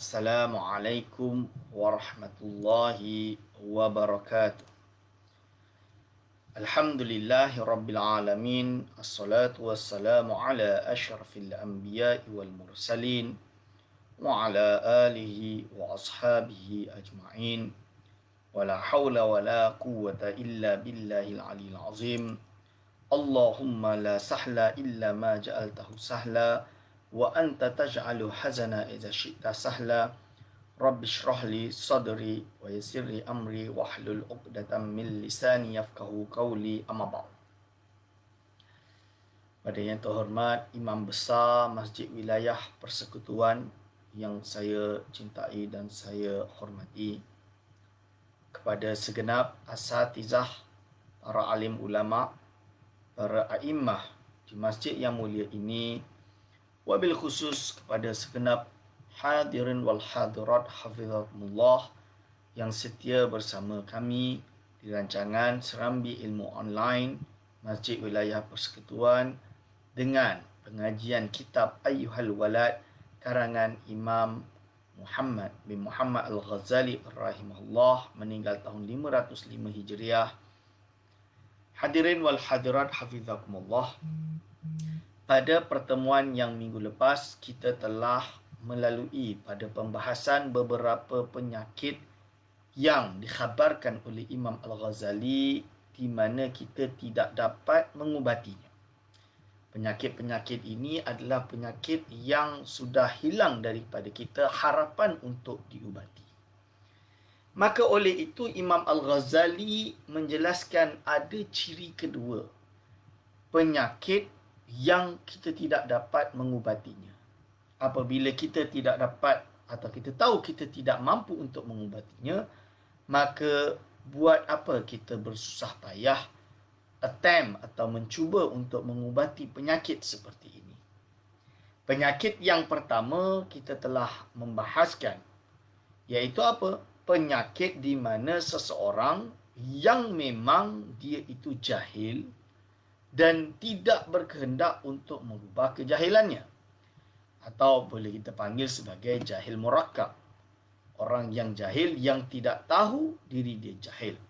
Assalamualaikum warahmatullahi wabarakatuh. Alhamdulillahi rabbil alamin. Assalatu wassalamu ala ashrafil anbiya'i wal mursalin wa ala alihi wa ashabihi ajma'in. Wala hawla wala quwwata illa billahil aliyil azim. Allahumma la sahla illa ma ja'altahu sahla wa anta taj'alu hazana idza syi'ta sahla. Rabbi shrah li sadri wa yassir li amri wahlul 'uqdatam min lisani yafqahu qawli, amma ba'd. Pada yang terhormat Imam Besar Masjid Wilayah Persekutuan yang saya cintai dan saya hormati, kepada segenap asatizah, para alim ulama, para a'immah di masjid yang mulia ini, wabil khusus kepada segenap hadirin wal hadirat hafizakumullah yang setia bersama kami di rancangan Serambi Ilmu Online Masjid Wilayah Persekutuan dengan pengajian kitab Ayyuhal Walad karangan Imam Muhammad bin Muhammad Al-Ghazali rahimahullah, meninggal tahun 505 Hijriah. Hadirin wal hadirat hafizakumullah, pada pertemuan yang minggu lepas kita telah melalui pada pembahasan beberapa penyakit yang dikhabarkan oleh Imam Al-Ghazali di mana kita tidak dapat mengubatinya. Penyakit-penyakit ini adalah penyakit yang sudah hilang daripada kita harapan untuk diubati. Maka oleh itu Imam Al-Ghazali menjelaskan ada ciri kedua penyakit yang kita tidak dapat mengubatinya. Apabila kita tidak dapat atau kita tahu kita tidak mampu untuk mengubatinya, maka buat apa kita bersusah payah attempt atau mencuba untuk mengubati penyakit seperti ini. Penyakit yang pertama kita telah membahaskan, iaitu apa? Penyakit di mana seseorang yang memang dia itu jahil dan tidak berkehendak untuk mengubah kejahilannya, atau boleh kita panggil sebagai jahil murakkab. Orang yang jahil yang tidak tahu diri dia jahil.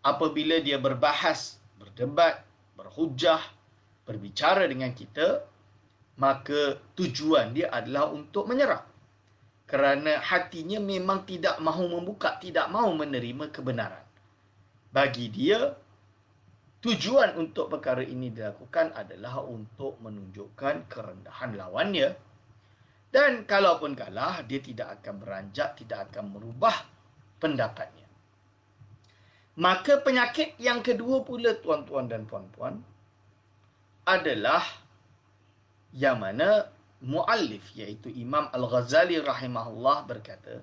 Apabila dia berbahas, berdebat, berhujah, berbicara dengan kita, maka tujuan dia adalah untuk menyerang. Kerana hatinya memang tidak mahu membuka, tidak mahu menerima kebenaran. Bagi dia, tujuan untuk perkara ini dilakukan adalah untuk menunjukkan kerendahan lawannya. Dan kalaupun kalah, dia tidak akan beranjak, tidak akan merubah pendapatnya. Maka penyakit yang kedua pula, tuan-tuan dan puan-puan, adalah yang mana muallif, iaitu Imam Al-Ghazali rahimahullah berkata,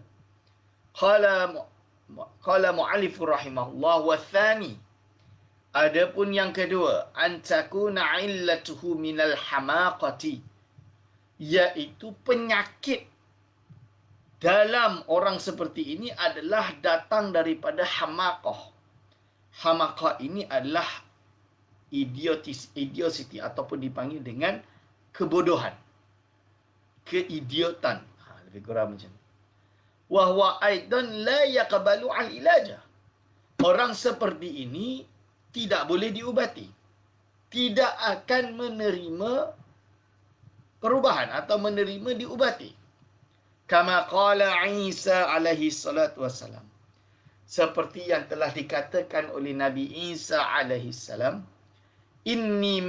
qala muallif rahimahullah wa thani, adapun yang kedua, an takuna illatuhu minal hamaqati, iaitu penyakit dalam orang seperti ini adalah datang daripada hamaqah. Hamaqah ini adalah idiosity ataupun dipanggil dengan kebodohan, keidiotan. Lebih kurang macam ni. Wa huwa aidan la yaqbalu al-ilaja. Orang seperti ini tidak boleh diubati. Tidak akan menerima perubahan atau menerima diubati. Kama qala Isa alaihi salatu wassalam. Seperti yang telah dikatakan oleh Nabi Isa alaihi salam, inni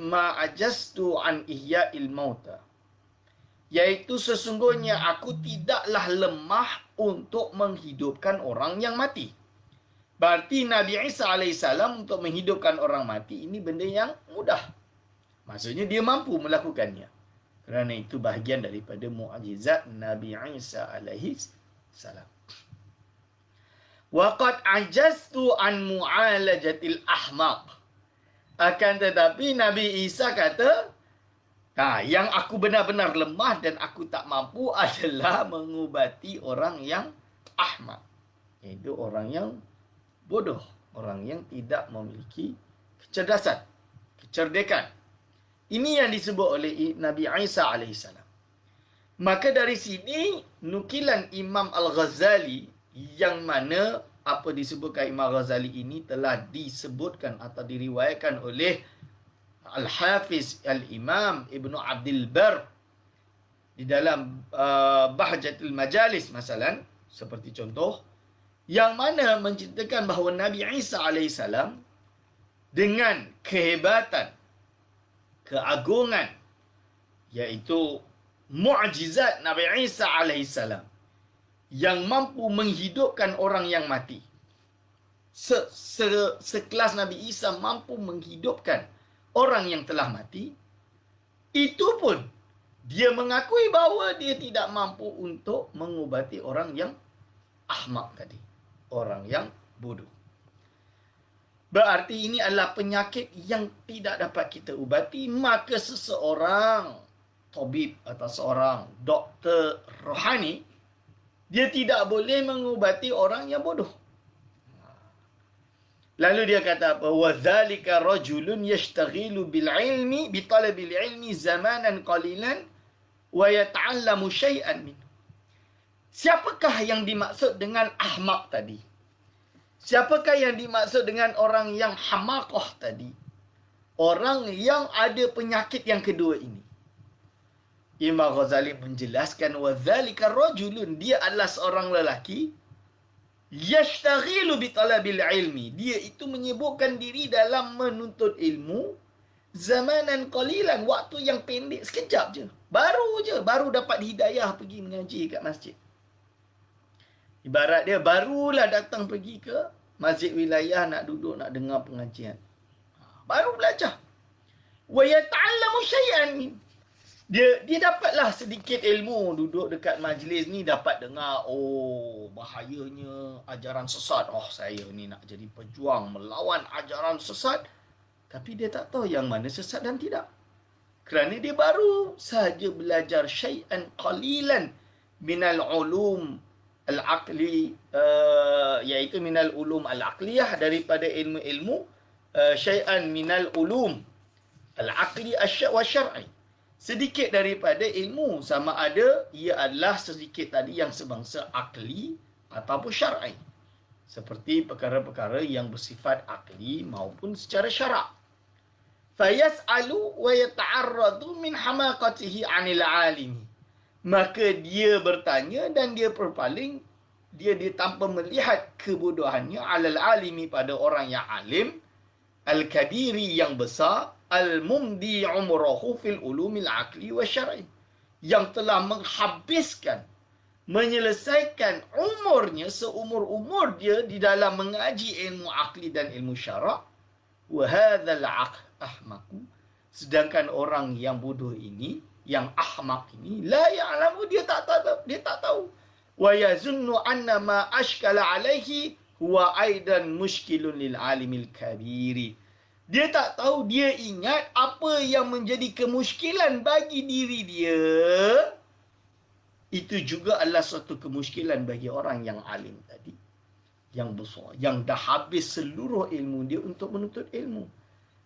ma'ajastu an ihya'il mauta. Iaitu sesungguhnya aku tidaklah lemah untuk menghidupkan orang yang mati. Berarti Nabi Isa AS untuk menghidupkan orang mati ini benda yang mudah. Maksudnya dia mampu melakukannya. Kerana itu bahagian daripada mu'ajizat Nabi Isa AS. Waqad ajaztu an mu'alajatil ahmaq. Akan tetapi Nabi Isa kata, yang aku benar-benar lemah dan aku tak mampu adalah mengubati orang yang ahmaq, iaitu orang yang bodoh, orang yang tidak memiliki kecerdasan, kecerdekan. Ini yang disebut oleh Nabi Isa AS. Maka dari sini nukilan Imam Al-Ghazali yang mana apa disebutkan Imam Al-Ghazali ini telah disebutkan atau diriwayatkan oleh Al-Hafiz Al-Imam Ibnu Abdul Bar di dalam Bahjatul Majalis masalan, seperti contoh yang mana menceritakan bahawa Nabi Isa alaihissalam dengan kehebatan, keagungan, iaitu mukjizat Nabi Isa alaihissalam yang mampu menghidupkan orang yang mati. Sekelas Nabi Isa mampu menghidupkan orang yang telah mati, itu pun dia mengakui bahawa dia tidak mampu untuk mengubati orang yang ahmak tadi, orang yang bodoh. Berarti ini adalah penyakit yang tidak dapat kita ubati, maka seseorang tabib atau seorang doktor rohani, dia tidak boleh mengubati orang yang bodoh. Lalu dia kata apa? وَذَلِكَ رَجُلٌ يَشْتَغِلُ بِالْعِلْمِ بِطَلَبِ الْعِلْمِ زَمَانًا قَلِيلًا وَيَتَعَلَّمُ شَيْئًا مِنْهُ. Siapakah yang dimaksud dengan ahmak tadi? Siapakah yang dimaksud dengan orang yang hamakah tadi? Orang yang ada penyakit yang kedua ini. Imam Ghazali menjelaskan وَذَلِكَ رَجُلٌ, dia adalah seorang lelaki yashtaghilu bi talabil ilmi, dia itu menyibukkan diri dalam menuntut ilmu zamanan qalilan, waktu yang pendek, sekejap je, baru dapat hidayah pergi mengaji kat masjid. Ibarat dia barulah datang pergi ke masjid wilayah nak duduk nak dengar pengajian, baru belajar. Wa yata'allamu syai'an min, dia dapatlah sedikit ilmu, duduk dekat majlis ni dapat dengar, oh bahayanya ajaran sesat. Oh saya ni nak jadi pejuang melawan ajaran sesat. Tapi dia tak tahu yang mana sesat dan tidak. Kerana dia baru saja belajar syai'an qalilan minal ulum al-aqli, iaitu minal ulum al-aqliyah, daripada ilmu-ilmu syai'an minal ulum al-aqli wa syar'i, sedikit daripada ilmu, sama ada ia adalah sedikit tadi yang sebangsa akli ataupun syar'i, seperti perkara-perkara yang bersifat akli maupun secara syarak. Fayas'alu wa yata'arradu min hamaqatihi 'anil 'alimi, maka dia bertanya dan dia berpaling, dia tanpa melihat kebodohannya, 'alal 'alimi, pada orang yang alim, al-kabiri, yang besar, al-mumdi umrahu fil ulumil aqli wa syar'i, yang telah menghabiskan, menyelesaikan umurnya, seumur-umur dia di dalam mengaji ilmu akli dan ilmu syarak. Wa hadzal ahmaku, sedangkan orang yang bodoh ini, yang ahmak ini, la ya'lamu, dia tak tahu. Wa yazunnu anna ma ashkala alaihi huwa aidan mushkilun lil alimil kabiri, dia tak tahu, dia ingat apa yang menjadi kemuskilan bagi diri dia, itu juga adalah suatu kemuskilan bagi orang yang alim tadi, yang besar, yang dah habis seluruh ilmu dia untuk menuntut ilmu.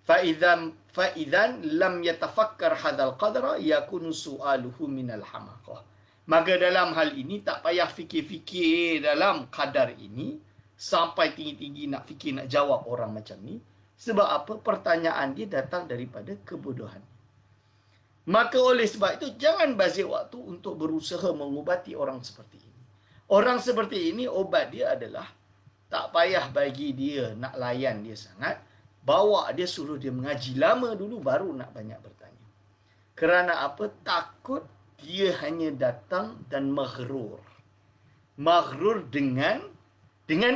Fa'idhan lam yatafakkar hadzal qadra yakunu su'aluhu minal hamaqah. Maka dalam hal ini tak payah fikir-fikir dalam kadar ini, sampai tinggi-tinggi nak fikir nak jawab orang macam ni. Sebab apa? Pertanyaan dia datang daripada kebodohan. Maka oleh sebab itu, jangan bazir waktu untuk berusaha mengubati orang seperti ini. Orang seperti ini, obat dia adalah tak payah bagi dia nak layan dia sangat. Bawa dia, suruh dia mengaji lama dulu, baru nak banyak bertanya. Kerana apa? Takut dia hanya datang dan maghrur. Maghrur dengan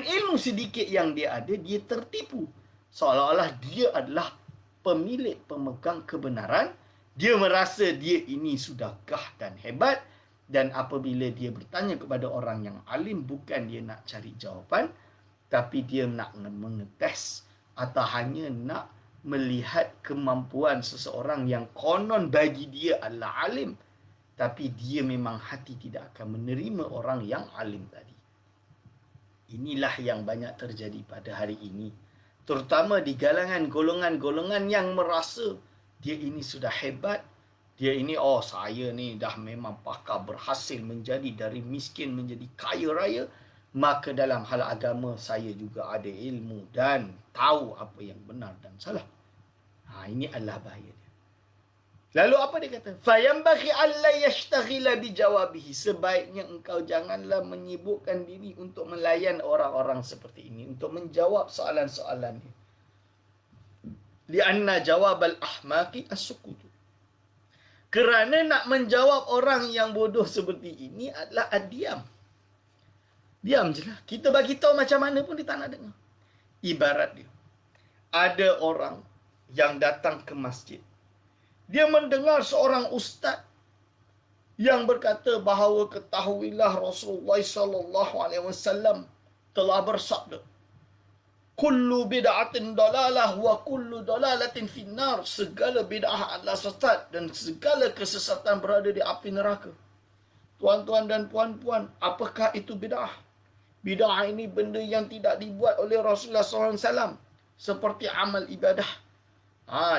ilmu sedikit yang dia ada, dia tertipu. Seolah-olah dia adalah pemilik, pemegang kebenaran. Dia merasa dia ini sudah gah dan hebat. Dan apabila dia bertanya kepada orang yang alim, bukan dia nak cari jawapan, tapi dia nak mengetes atau hanya nak melihat kemampuan seseorang yang konon bagi dia adalah alim, tapi dia memang hati tidak akan menerima orang yang alim tadi. Inilah yang banyak terjadi pada hari ini, terutama di kalangan golongan-golongan yang merasa dia ini sudah hebat, Dia ini, saya ni dah memang pakar, berhasil menjadi dari miskin menjadi kaya raya. Maka dalam hal agama saya juga ada ilmu dan tahu apa yang benar dan salah. Ini adalah bahaya dia. Lalu apa dia kata? Fayambaghi alla yashtaghila bijawabihi. Sebaiknya engkau janganlah menyibukkan diri untuk melayan orang-orang seperti ini, untuk menjawab soalan-soalan ni. Lianna jawabal ahmaqi as-sukutu. Kerana nak menjawab orang yang bodoh seperti ini adalah diam. Diam je lah. Kita bagi tahu macam mana pun dia tak nak dengar. Ibarat dia, ada orang yang datang ke masjid. Dia mendengar seorang ustaz yang berkata bahawa ketahuilah Rasulullah SAW telah bersabda, kullu bid'atin dalalah wa kullu dalalatin finnar. Segala bid'ah adalah sesat dan segala kesesatan berada di api neraka. Tuan-tuan dan puan-puan, apakah itu bid'ah? Bid'ah ini benda yang tidak dibuat oleh Rasulullah SAW, seperti amal ibadah.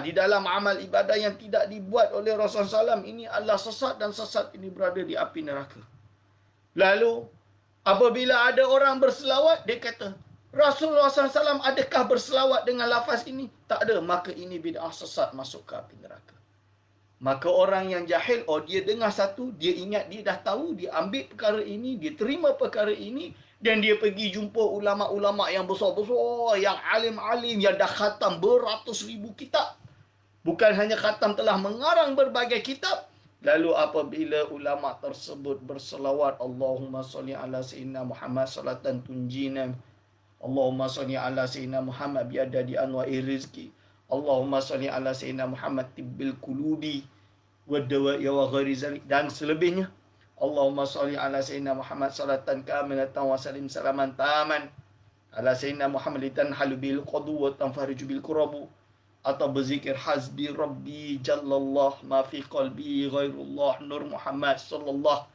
Di dalam amal ibadah yang tidak dibuat oleh Rasulullah SAW ini adalah sesat dan sesat ini berada di api neraka. Lalu apabila ada orang berselawat, dia kata, Rasulullah SAW adakah berselawat dengan lafaz ini? Tak ada. Maka ini bid'ah sesat, masuk ke api neraka. Maka orang yang jahil, dia dengar satu, dia ingat, dia dah tahu, dia ambil perkara ini, dia terima perkara ini, dan dia pergi jumpa ulama-ulama yang besar-besar, yang alim-alim, yang dah khatam beratus ribu kitab. Bukan hanya khatam, telah mengarang berbagai kitab. Lalu apabila ulama tersebut berselawat, Allahumma salli ala sayyidina Muhammad salatan tunjina, Allahumma salli ala sayyidina Muhammad biadadi anwa'i rizki, Allahumma salli ala sayyidina Muhammad tibbil qulubi wad-dawa'i wa ghairi zalik, dan selebihnya. Allahumma salli ala sayyidina Muhammad salatan kamilatan wa salim salaman taman ala sayyidina Muhammad litanhalu bil qadu wa tanfariju bil kurabu, atau berzikir hasbi rabbi jallallah ma fi qalbi ghairullah nur Muhammad sallallahu.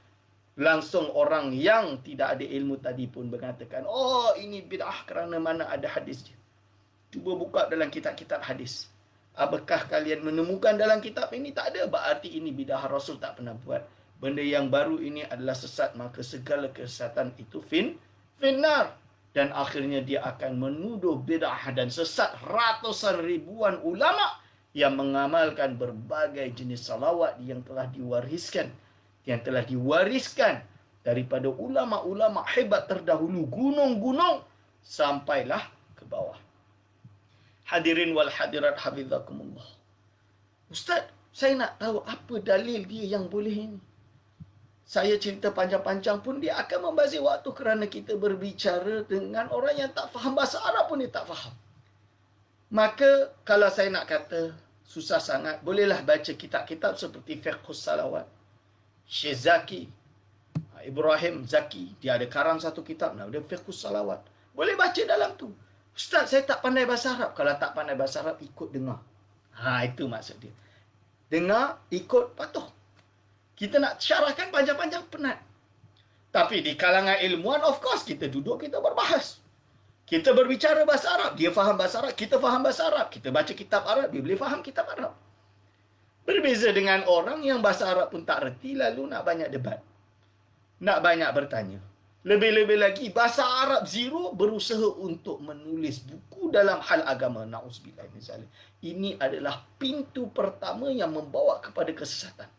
Langsung orang yang tidak ada ilmu tadi pun mengatakan, ini bid'ah kerana mana ada hadis dia. Cuba buka dalam kitab-kitab hadis. Apakah kalian menemukan dalam kitab ini? Tak ada. Berarti ini bid'ah, Rasul tak pernah buat. Benda yang baru ini adalah sesat, maka segala kesesatan itu finnar. Dan akhirnya dia akan menuduh bid'ah dan sesat ratusan ribuan ulama yang mengamalkan berbagai jenis salawat yang telah diwariskan daripada ulama-ulama hebat terdahulu, gunung-gunung sampailah ke bawah. Hadirin wal hadirat hafizakumullah. Ustaz, saya nak tahu apa dalil dia yang boleh ini. Saya cerita panjang-panjang pun dia akan membazir waktu, kerana kita berbicara dengan orang yang tak faham bahasa Arab pun dia tak faham. Maka kalau saya nak kata susah sangat, bolehlah baca kitab-kitab seperti Fiqhus Salawat. Syekh Zaki, Ibrahim Zaki, dia ada karang satu kitab nama dia Fiqhus Salawat. Boleh baca dalam tu. Ustaz, saya tak pandai bahasa Arab. Kalau tak pandai bahasa Arab, ikut dengar. Itu maksud dia. Dengar, ikut, patuh. Kita nak syarahkan panjang-panjang, penat. Tapi di kalangan ilmuwan, of course, kita duduk, kita berbahas. Kita berbicara bahasa Arab, dia faham bahasa Arab, kita faham bahasa Arab. Kita baca kitab Arab, dia boleh faham kitab Arab. Berbeza dengan orang yang bahasa Arab pun tak reti, lalu nak banyak debat. Nak banyak bertanya. Lebih-lebih lagi, bahasa Arab zero, berusaha untuk menulis buku dalam hal agama. Na'udzubillah min zalik. Ini adalah pintu pertama yang membawa kepada kesesatan.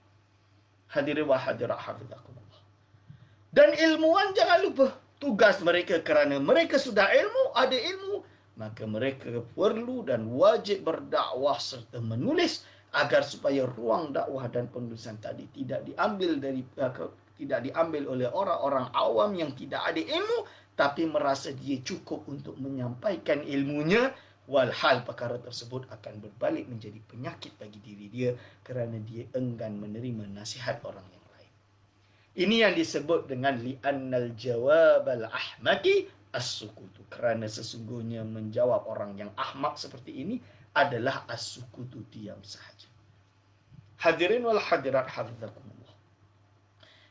Hadirin wa hadirat hafizakumullah. Dan ilmuwan jangan lupa tugas mereka, kerana mereka sudah ada ilmu, maka mereka perlu dan wajib berdakwah serta menulis agar supaya ruang dakwah dan penulisan tadi tidak diambil oleh orang-orang awam yang tidak ada ilmu tapi merasa dia cukup untuk menyampaikan ilmunya, walhal perkara tersebut akan berbalik menjadi penyakit bagi diri dia kerana dia enggan menerima nasihat orang yang lain. Ini yang disebut dengan li'annal jawabal ahmaqi as-sukutu. Kerana sesungguhnya menjawab orang yang ahmak seperti ini adalah as-sukutu, diam sahaja. Hadirin wal hadirat hafizakumullah.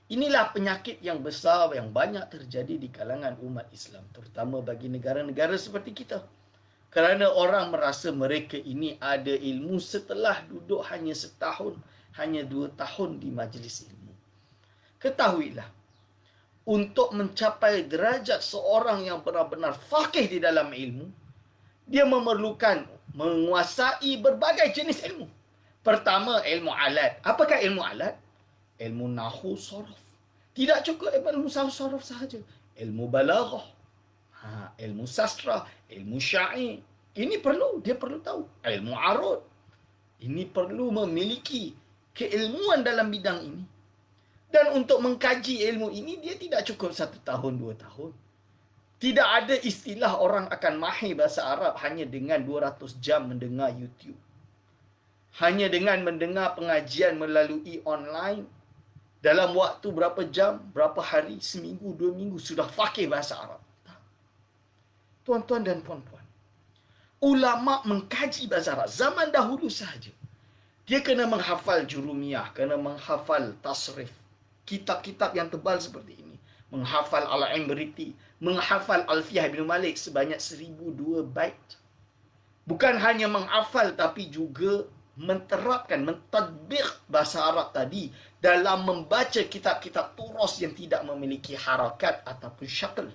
Inilah penyakit yang besar yang banyak terjadi di kalangan umat Islam, terutama bagi negara-negara seperti kita. Kerana orang merasa mereka ini ada ilmu setelah duduk hanya setahun, hanya 2 tahun di majlis ilmu. Ketahuilah, untuk mencapai derajat seorang yang benar-benar faqih di dalam ilmu, dia memerlukan menguasai berbagai jenis ilmu. Pertama, ilmu alat. Apakah ilmu alat? Ilmu nahu saraf. Tidak cukup ilmu nahu saraf sahaja. Ilmu balaghah, ilmu sastra, ilmu syair. Ini perlu, dia perlu tahu. Ilmu arud. Ini perlu memiliki keilmuan dalam bidang ini. Dan untuk mengkaji ilmu ini, dia tidak cukup 1 tahun, 2 tahun. Tidak ada istilah orang akan mahir bahasa Arab hanya dengan 200 jam mendengar YouTube. Hanya dengan mendengar pengajian melalui online. Dalam waktu berapa jam, berapa hari, seminggu, 2 minggu, sudah faqih bahasa Arab. Tuan-tuan dan puan-puan, ulama mengkaji bahasa Arab zaman dahulu sahaja. Dia kena menghafal jurumiyah, kena menghafal tasrif, kitab-kitab yang tebal seperti ini. Menghafal Al-Imriti, menghafal Alfiyah Ibn Malik sebanyak 1002 bait. Bukan hanya menghafal, tapi juga menterapkan, mentadbik bahasa Arab tadi dalam membaca kitab-kitab turas yang tidak memiliki harakat ataupun syakl.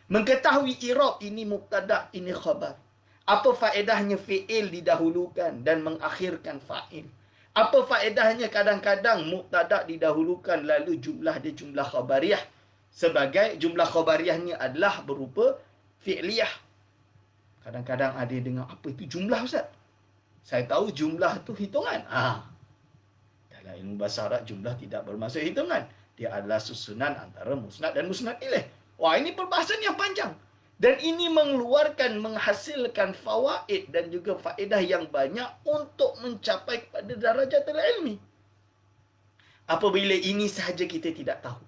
Mengetahui i'rab, ini mubtada', ini khabar. Apa faedahnya fi'il didahulukan dan mengakhirkan fa'il? Apa faedahnya kadang-kadang mubtada' didahulukan lalu jumlah dia jumlah khabariyah? Sebagai jumlah khabariyahnya adalah berupa fi'liyah. Kadang-kadang ada yang dengar, apa itu jumlah, Ustaz? Saya tahu jumlah itu hitungan. Dalam ilmu bahasa Arab, jumlah tidak bermaksud hitungan. Dia adalah susunan antara musnad dan musnad ilaih. Wah, ini perbahasan yang panjang. Dan ini mengeluarkan, menghasilkan fawaid dan juga faedah yang banyak untuk mencapai kepada darajat ilmi. Apabila ini sahaja kita tidak tahu,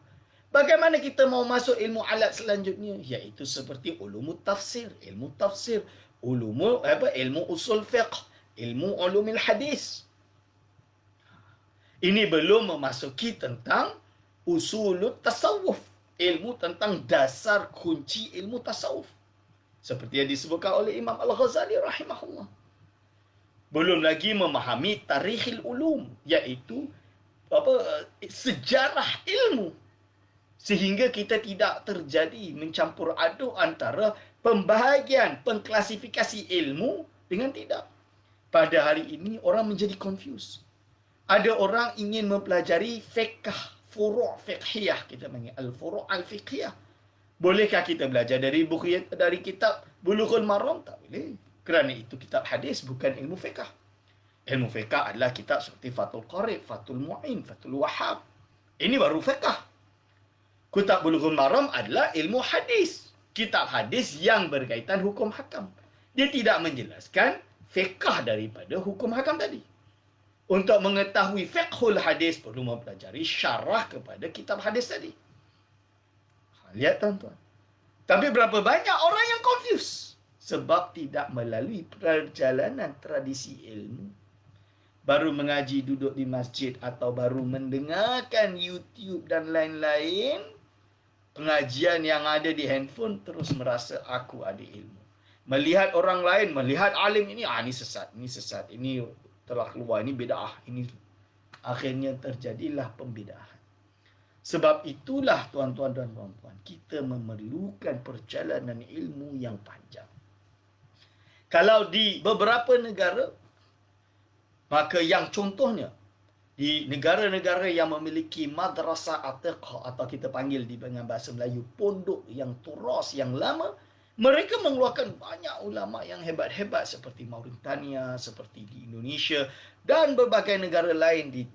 bagaimana kita mau masuk ilmu alat selanjutnya? Iaitu seperti ulumut tafsir, ilmu tafsir, ilmu usul fiqh, ilmu ulumil hadis. Ini belum memasuki tentang usulut tasawuf, ilmu tentang dasar kunci ilmu tasawuf. Seperti yang disebutkan oleh Imam Al-Ghazali rahimahullah. Belum lagi memahami tarikhil ulum, iaitu sejarah ilmu. Sehingga kita tidak terjadi mencampur aduk antara pembahagian, pengklasifikasi ilmu dengan tidak. Pada hari ini orang menjadi confused. Ada orang ingin mempelajari fiqh, furu' fiqhiyah, kita panggil al-furu' al-fiqhiyah. Bolehkah kita belajar dari kitab Bulughul Maram? Tak boleh. Kerana itu kitab hadis, bukan ilmu fiqh. Ilmu fiqh adalah kitab seperti Fathul Qarib, Fathul Mu'in, Fathul Wahhab. Ini baru fiqh. Kitab Bulughul Maram adalah ilmu hadis. Kitab hadis yang berkaitan hukum hakam. Dia tidak menjelaskan fiqh daripada hukum hakam tadi. Untuk mengetahui fiqhul hadis, perlu mempelajari syarah kepada kitab hadis tadi. Lihat tuan-tuan. Tapi berapa banyak orang yang confused sebab tidak melalui perjalanan tradisi ilmu. Baru mengaji duduk di masjid atau baru mendengarkan YouTube dan lain-lain, pengajian yang ada di handphone, terus merasa aku ada ilmu. Melihat orang lain, melihat alim ini, ini sesat, ini telah keluar, ini bid'ah, ini akhirnya terjadilah pembid'ahan. Sebab itulah tuan-tuan dan puan-puan, kita memerlukan perjalanan ilmu yang panjang. Kalau di beberapa negara, maka yang contohnya di negara-negara yang memiliki madrasah atiqah, atau kita panggil dengan bahasa Melayu pondok yang turas, yang lama, mereka mengeluarkan banyak ulama yang hebat-hebat seperti Mauritania, seperti di Indonesia dan berbagai negara lain di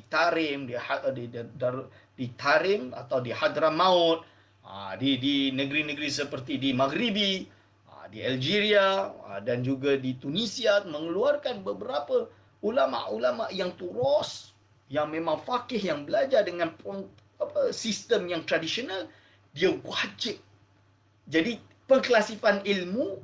Tarim, di Tarim atau di Hadramaut, di negeri-negeri seperti di Maghribi, di Algeria dan juga di Tunisia, mengeluarkan beberapa ulama-ulama yang turas, yang memang faqih, yang belajar dengan sistem yang tradisional. Dia wajib. Jadi pengklasifikan ilmu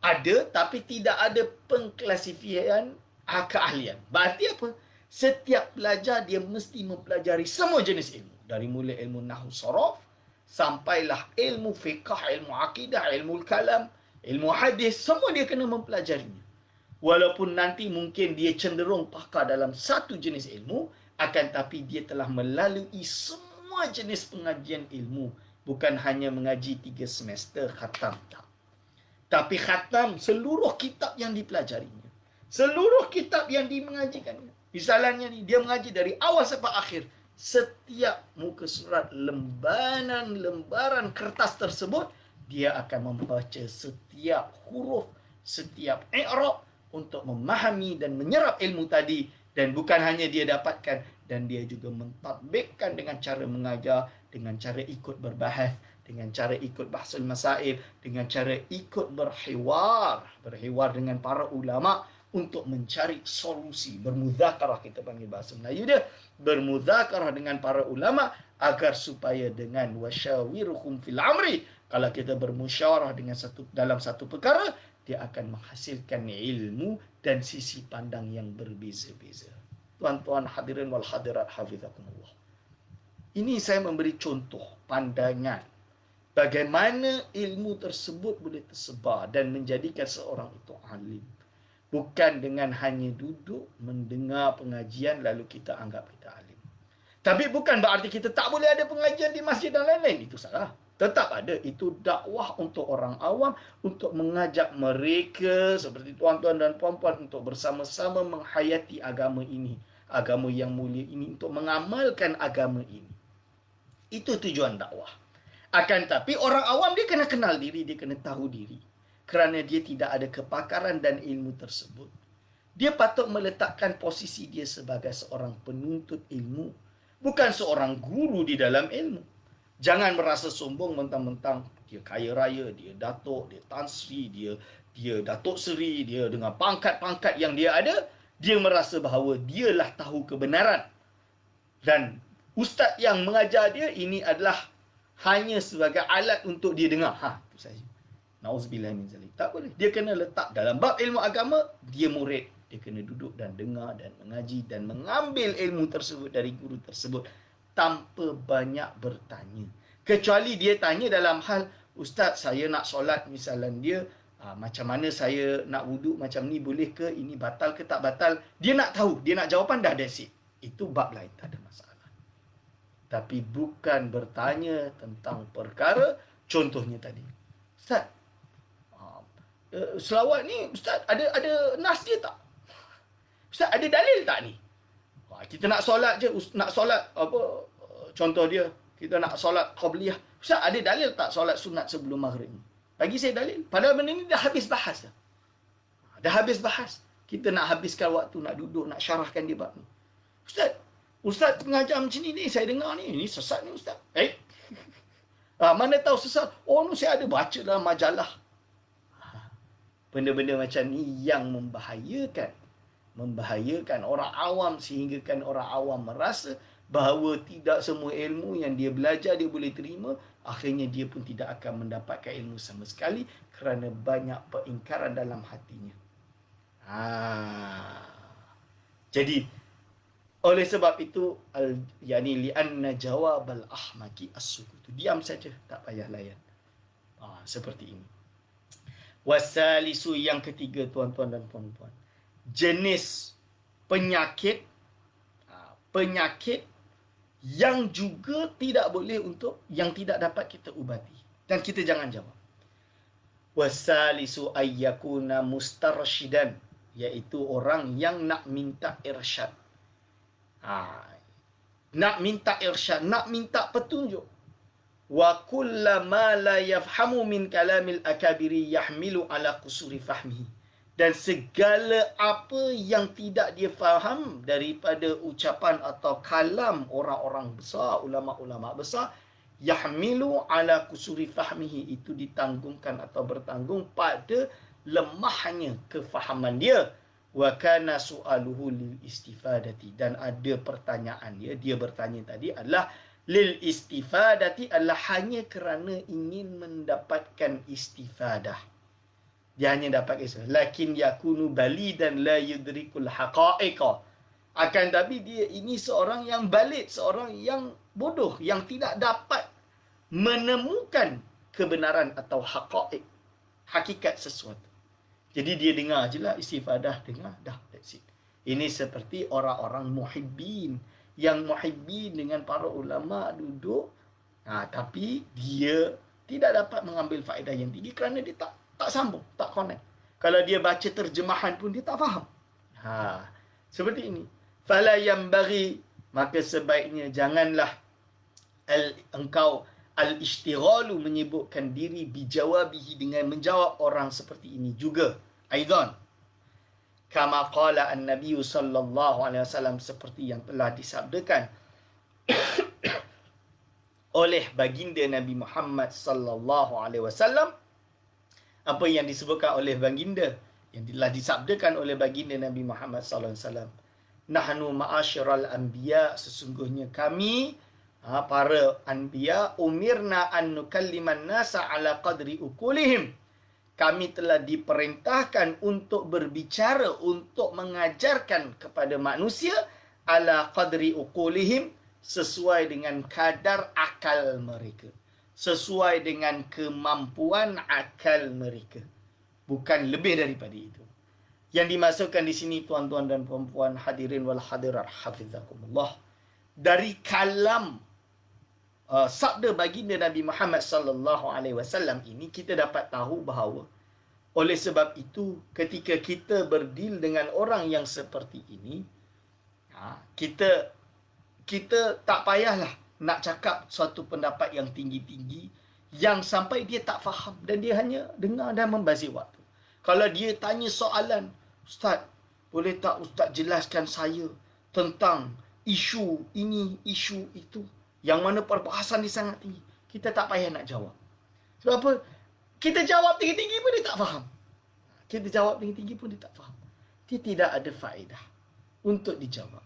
ada, tapi tidak ada pengklasifikan keahlian. Berarti apa? Setiap pelajar dia mesti mempelajari semua jenis ilmu. Dari mulai ilmu nahwu saraf, sampailah ilmu fiqh, ilmu akidah, ilmu kalam, ilmu hadis, semua dia kena mempelajarinya. Walaupun nanti mungkin dia cenderung pakar dalam satu jenis ilmu, akan tapi dia telah melalui semua jenis pengajian ilmu. Bukan hanya mengaji 3 semester khatam, tak. Tapi khatam seluruh kitab yang dipelajarinya. Seluruh kitab yang dimengajikannya. Misalnya ni, dia mengaji dari awal sampai akhir. Setiap muka surat, lembaran kertas tersebut, dia akan membaca setiap huruf, setiap i'rab untuk memahami dan menyerap ilmu tadi. Dan bukan hanya dia dapatkan, dan dia juga mentadbikkan dengan cara mengajar, dengan cara ikut berbahas, dengan cara ikut bahsul masail, dengan cara ikut berhiwar dengan para ulama untuk mencari solusi, bermuzakarah, kita panggil bahasa Melayu dia, bermuzakarah dengan para ulama agar supaya dengan wasyawiruhum fil amri, kalau kita bermusyawarah dengan dalam satu perkara, dia akan menghasilkan ilmu dan sisi pandang yang berbeza-beza. Tuan-tuan hadirin wal hadirat hafizakumullah. Ini saya memberi contoh pandangan bagaimana ilmu tersebut boleh tersebar dan menjadikan seorang itu alim. Bukan dengan hanya duduk mendengar pengajian lalu kita anggap kita alim. Tapi bukan berarti kita tak boleh ada pengajian di masjid dan lain-lain. Itu salah. Tetap ada. Itu dakwah untuk orang awam, untuk mengajak mereka seperti tuan-tuan dan puan-puan untuk bersama-sama menghayati agama ini. Agama yang mulia ini, untuk mengamalkan agama ini. Itu tujuan dakwah. Akan tapi orang awam dia kena kenal diri, dia kena tahu diri. Kerana dia tidak ada kepakaran dan ilmu tersebut, dia patut meletakkan posisi dia sebagai seorang penuntut ilmu, bukan seorang guru di dalam ilmu. Jangan merasa sombong mentang-mentang dia kaya raya, dia datuk, dia Tan Sri, dia Datuk Seri, dia dengan pangkat-pangkat yang dia ada, dia merasa bahawa dialah tahu kebenaran. Dan ustaz yang mengajar dia ini adalah hanya sebagai alat untuk dia dengar. Itu saja. Nauzubillah min zalik. Tak boleh. Dia kena letak dalam bab ilmu agama, dia murid. Dia kena duduk dan dengar dan mengaji dan mengambil ilmu tersebut dari guru tersebut tanpa banyak bertanya. Kecuali dia tanya dalam hal, ustaz saya nak solat misalnya dia, macam mana saya nak wuduk macam ni, boleh ke, ini batal ke tak batal. Dia nak tahu, dia nak jawapan, dah that's it. Itu bab lain, tak ada masalah. Tapi bukan bertanya tentang perkara, contohnya tadi. Ustaz, selawat ni ustaz ada nas dia tak? Ustaz ada dalil tak ni? Kita nak solat je, nak solat apa, contoh dia, kita nak solat qabliyah. Ustaz ada dalil tak solat sunat sebelum maghrib? Bagi saya dalil. Padahal benda ni dah habis bahas dah. Dah habis bahas. Kita nak habiskan waktu, nak duduk, nak syarahkan dia bab ni. Ustaz pengajar macam ni saya dengar ni sesat ni ustaz. Mana tahu sesat? Oh, ni saya ada baca dalam majalah. Benda-benda macam ni yang membahayakan orang awam, sehinggakan orang awam merasa bahawa tidak semua ilmu yang dia belajar dia boleh terima. Akhirnya dia pun tidak akan mendapatkan ilmu sama sekali kerana banyak peingkaran dalam hatinya. Jadi oleh sebab itu li'anna jawab al-ahmaki as-sukut. Diam saja, tak payah layan. Seperti ini. Wasalisu, yang ketiga tuan-tuan dan puan-puan, jenis penyakit yang juga tidak boleh yang tidak dapat kita ubati dan kita jangan jawab. Wasalisu ayyakuna mustarsyidan, iaitu orang yang nak minta irsyad. Nak minta irsyad, nak minta petunjuk. Wa kullama la yafhamu min kalamil akabiri yahmilu ala qusuri fahmihi. Dan segala apa yang tidak dia faham daripada ucapan atau kalam orang-orang besar, ulama-ulama besar, yahmilu ala qusuri fahmihi, itu ditanggungkan atau bertanggung pada lemahnya kefahaman dia. Wa kana su'aluhu lil istifadati, dan ada pertanyaan dia bertanya tadi adalah lil istifadati, adalah hanya kerana ingin mendapatkan istifadah. Dia hanya dapat istifadah. Lakin yakunu balidan la yudrikul haqa'iqa. Akan tapi dia ini seorang yang balid, seorang yang bodoh, yang tidak dapat menemukan kebenaran atau haqa'iq, hakikat sesuatu. Jadi dia dengar je lah, istifadah dengar, dah, that's it. Ini seperti orang-orang muhibbin. Yang muhibbin dengan para ulama duduk, tapi dia tidak dapat mengambil faedah yang tinggi kerana dia tak sambung, tak connect. Kalau dia baca terjemahan pun dia tak faham. Seperti ini. Fala yambaghi, maka sebaiknya janganlah engkau al-ishtighalu, menyibukkan diri bijawabihi, dengan menjawab orang seperti ini juga. Aidan kama qala an-nabiy sallallahu alaihi wasallam, seperti yang telah disabdakan oleh baginda Nabi Muhammad sallallahu alaihi wasallam. Apa yang disebutkan oleh baginda, yang telah disabdakan oleh baginda Nabi Muhammad sallallahu alaihi wasallam, nahnu ma'asyiral anbiya, sesungguhnya kami para anbiya, umirna an nukalliman nasa ala qadri ukulihim, kami telah diperintahkan untuk berbicara, untuk mengajarkan kepada manusia ala qadri ukulihim, sesuai dengan kadar akal mereka, sesuai dengan kemampuan akal mereka, bukan lebih daripada itu. Yang dimasukkan di sini, tuan-tuan dan puan-puan, hadirin wal hadirat hafizakumullah, dari kalam sabda baginda Nabi Muhammad sallallahu alaihi wasallam ini, kita dapat tahu bahawa oleh sebab itu ketika kita berdil dengan orang yang seperti ini, kita tak payahlah nak cakap suatu pendapat yang tinggi-tinggi yang sampai dia tak faham dan dia hanya dengar dan membazir waktu. Kalau dia tanya soalan, "Ustaz, boleh tak Ustaz jelaskan saya tentang isu ini, isu itu," yang mana perbahasan dia sangat tinggi, kita tak payah nak jawab. Sebab apa? Kita jawab tinggi-tinggi pun dia tak faham. Kita jawab tinggi-tinggi pun dia tak faham. Dia tidak ada faedah untuk dijawab.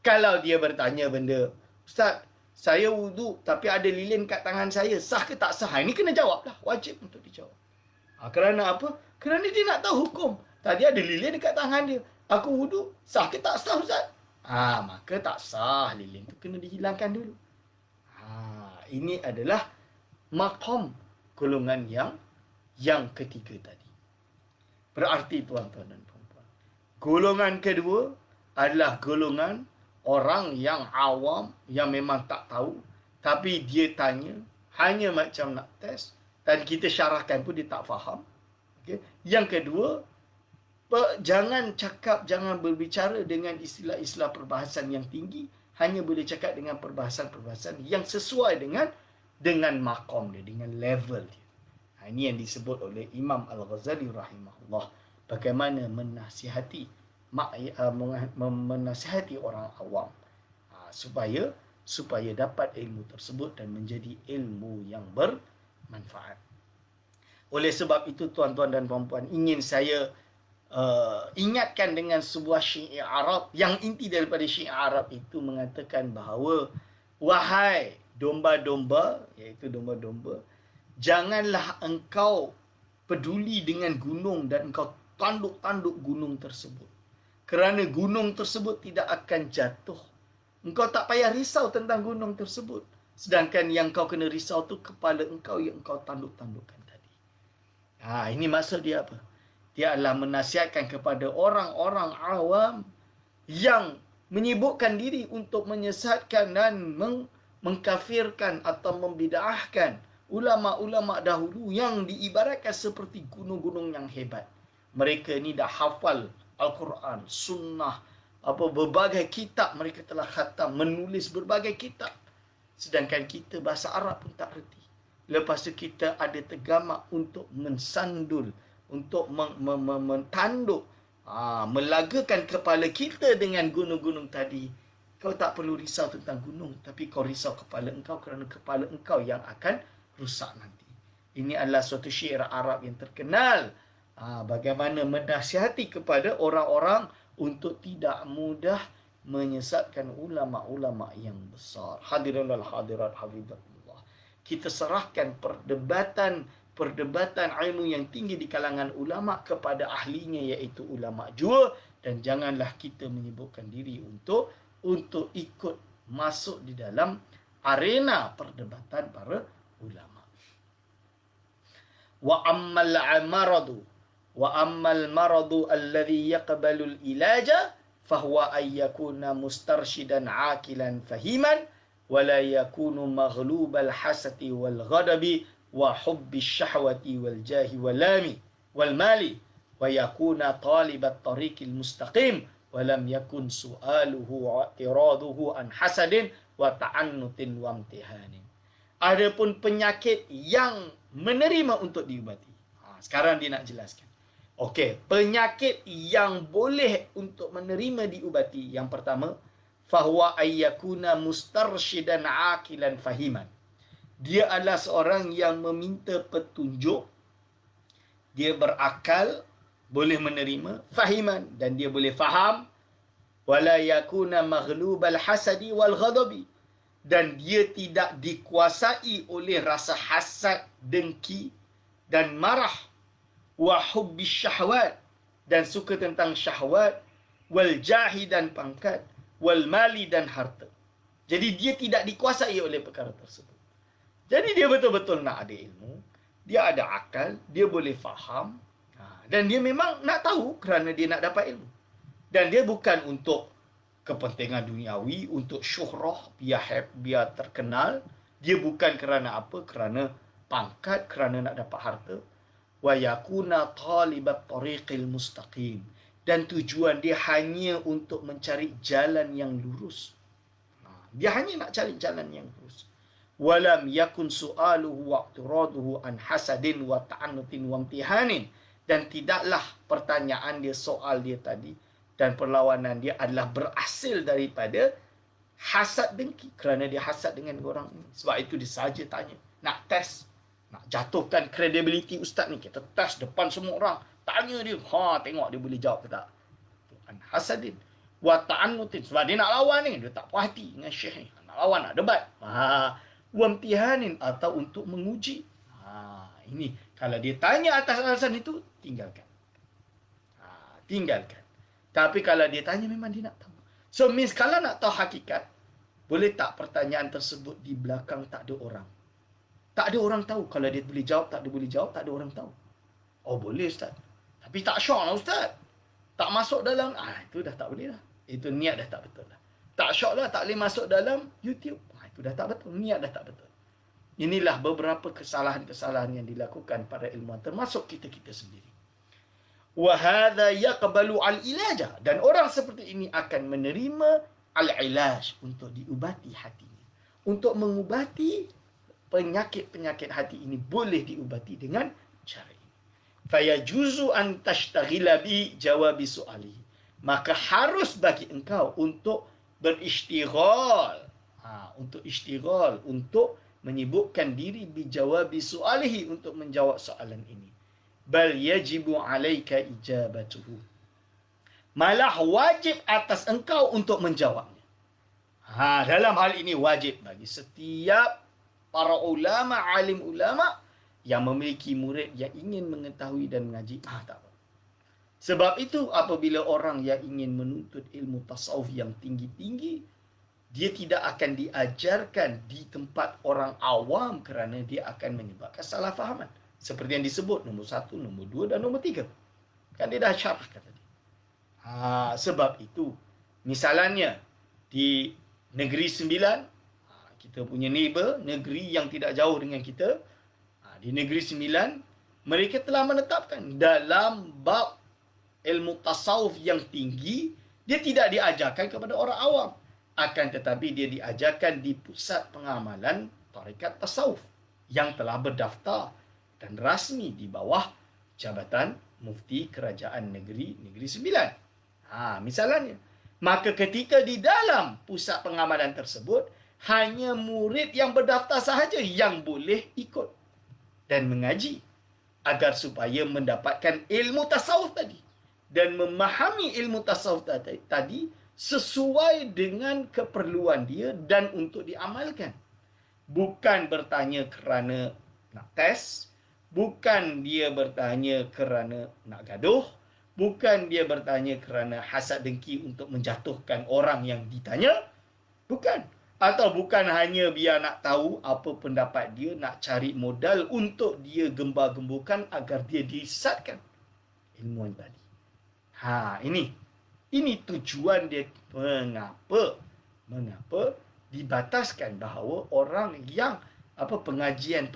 Kalau dia bertanya benda, "Ustaz, saya wuduk tapi ada lilin kat tangan saya, sah ke tak sah?" Ini kena jawab lah. Wajib untuk dijawab. Kerana apa? Kerana dia nak tahu hukum. Tadi ada lilin dekat tangan dia. Aku wuduk, sah ke tak sah Ustaz? Maka tak sah, lilin tu kena dihilangkan dulu. Ini adalah maqam golongan yang ketiga tadi. Berarti tuan-tuan dan puan-puan, golongan kedua adalah golongan orang yang awam, yang memang tak tahu, tapi dia tanya hanya macam nak test, dan kita syarahkan pun dia tak faham. Okay? Yang kedua, jangan berbicara dengan istilah-istilah perbahasan yang tinggi, hanya boleh cakap dengan perbahasan-perbahasan yang sesuai dengan maqam dia, dengan level dia. Ini yang disebut oleh Imam Al-Ghazali rahimahullah, bagaimana menasihati orang awam supaya dapat ilmu tersebut dan menjadi ilmu yang bermanfaat. Oleh sebab itu tuan-tuan dan puan-puan, ingin saya ingatkan dengan sebuah syair Arab, yang inti daripada syair Arab itu mengatakan bahawa, wahai domba-domba, iaitu domba-domba, janganlah engkau peduli dengan gunung dan engkau tanduk-tanduk gunung tersebut, kerana gunung tersebut tidak akan jatuh. Engkau tak payah risau tentang gunung tersebut, sedangkan yang kau kena risau tu kepala engkau yang engkau tanduk-tandukkan tadi. Ini maksud dia apa? Dia adalah menasihatkan kepada orang-orang awam yang menyibukkan diri untuk menyesatkan dan mengkafirkan atau membid'ahkan ulama-ulama dahulu yang diibaratkan seperti gunung-gunung yang hebat. Mereka ni dah hafal Al-Quran, Sunnah, berbagai kitab mereka telah khatam, menulis berbagai kitab. Sedangkan kita bahasa Arab pun tak reti. Lepas tu kita ada tergamak untuk mensandul, untuk mentanduk, melagakan kepala kita dengan gunung-gunung tadi. Kau tak perlu risau tentang gunung, tapi kau risau kepala engkau, kerana kepala engkau yang akan rusak nanti. Ini adalah suatu syair Arab yang terkenal, bagaimana menasihati kepada orang-orang untuk tidak mudah menyesatkan ulama-ulama yang besar. Hadirin wal hadirat hafizahullah. Kita serahkan perdebatan ilmu yang tinggi di kalangan ulama kepada ahlinya, iaitu ulama jua, dan janganlah kita menyibukkan diri untuk ikut masuk di dalam arena perdebatan para ulama. Wa ammal amaradu Wa ammal maradu alladhi yaqbalul ilaja fahuwa ayyakuna mustarshidan aqilan fahiman wa la yakunu maghlubal hasati wal ghadabi wa hubbi syahwati wal jahi wal lami wal mali wa yakuna talibat tariqil mustaqim wa lam yakun su'aluhu wa iraduhu an hasadin wa ta'annutin wa imtihanin. Adapun penyakit yang menerima untuk diubati. Sekarang dia nak jelaskan. Okey, penyakit yang boleh untuk menerima diubati. Yang pertama, fahuwa ayyakuna mustarshidan aqilan fahiman. Dia adalah seorang yang meminta petunjuk. Dia berakal, boleh menerima, fahiman, dan dia boleh faham. Wala yakuna maghlubal hasadi wal ghadabi. Dan dia tidak dikuasai oleh rasa hasad, dengki dan marah. Wa hubbi syahwat, dan suka tentang syahwat, wal jahi dan pangkat, wal mali dan harta. Jadi dia tidak dikuasai oleh perkara tersebut. Jadi dia betul-betul nak ada ilmu, dia ada akal, dia boleh faham, dan dia memang nak tahu kerana dia nak dapat ilmu. Dan dia bukan untuk kepentingan duniawi, untuk syuhrah, biar terkenal. Dia bukan kerana apa? Kerana pangkat, kerana nak dapat harta. Wa yakuna talibat tariqil mustaqim, dan tujuan dia hanya untuk mencari jalan yang lurus. Dia hanya nak cari jalan yang lurus. Walam yakun su'aluhu wa i'tiraduhu an hasadin wa ta'annutin wa imtihanin, dan tidaklah pertanyaan dia, soal dia tadi dan perlawanan dia adalah berasal daripada hasad dengki, kerana dia hasad dengan orang ini. Sebab itu dia saja tanya, nak test, nak jatuhkan credibility ustaz ni, kita test depan semua orang, tanya dia, tengok dia boleh jawab ke tak. An hasadin wa ta'annutin, sebab dia nak lawan ni, dia tak puas hati dengan syekh ni, nak lawan, nak debat. Wa imtihanin, atau untuk menguji. Ini kalau dia tanya atas alasan itu, tinggalkan. Tinggalkan. Tapi kalau dia tanya, memang dia nak tahu. So means kalau nak tahu hakikat, boleh tak pertanyaan tersebut di belakang tak ada orang? Tak ada orang tahu. Kalau dia boleh jawab, tak ada boleh jawab, tak ada orang tahu. Oh, boleh ustaz. Tapi tak syok lah ustaz. Tak masuk dalam, itu dah tak boleh lah. Itu niat dah tak betul lah. Tak syok lah, tak boleh masuk dalam YouTube. Itu dah tak betul. Niat dah tak betul. Inilah beberapa kesalahan-kesalahan yang dilakukan para ilmuwan, termasuk kita-kita sendiri. Wa hadha yaqbalu al-ilaja, dan orang seperti ini akan menerima al-ilaj, untuk diubati hatinya. Untuk mengubati penyakit-penyakit hati ini boleh diubati dengan cara ini. Fayajuzu an tashtaghila bi jawabi su'ali, maka harus bagi engkau untuk berishtighal, untuk menyibukkan diri bi jawabi su'alihi, untuk menjawab soalan ini. Bal yajibu alaika ijabatuhu, malah wajib atas engkau untuk menjawabnya. Dalam hal ini wajib bagi setiap para ulama, alim ulama yang memiliki murid yang ingin mengetahui dan mengaji. Tak apa. Sebab itu apabila orang yang ingin menuntut ilmu tasawuf yang tinggi-tinggi, dia tidak akan diajarkan di tempat orang awam, kerana dia akan menyebabkan salah fahaman. Seperti yang disebut nombor 1, nombor 2 dan nombor 3. Kan dia dah syarahkan tadi. Sebab itu, misalnya di Negeri Sembilan, kita punya neighbor, negeri yang tidak jauh dengan kita, di Negeri Sembilan, mereka telah menetapkan dalam bab ilmu tasawuf yang tinggi, dia tidak diajarkan kepada orang awam. Akan tetapi dia diajarkan di pusat pengamalan tarekat tasawuf yang telah berdaftar dan rasmi di bawah Jabatan Mufti Kerajaan Negeri Sembilan. Misalnya, maka ketika di dalam pusat pengamalan tersebut, hanya murid yang berdaftar sahaja yang boleh ikut dan mengaji, agar supaya mendapatkan ilmu tasawuf tadi dan memahami ilmu tasawuf tadi sesuai dengan keperluan dia dan untuk diamalkan. Bukan bertanya kerana nak test, bukan dia bertanya kerana nak gaduh, bukan dia bertanya kerana hasad dengki untuk menjatuhkan orang yang ditanya, bukan. Atau bukan hanya biar nak tahu apa pendapat dia, nak cari modal untuk dia gembar-gemburkan agar dia disesatkan. ilmuwan tadi. Ini tujuan dia mengapa dibataskan bahawa orang yang pengajian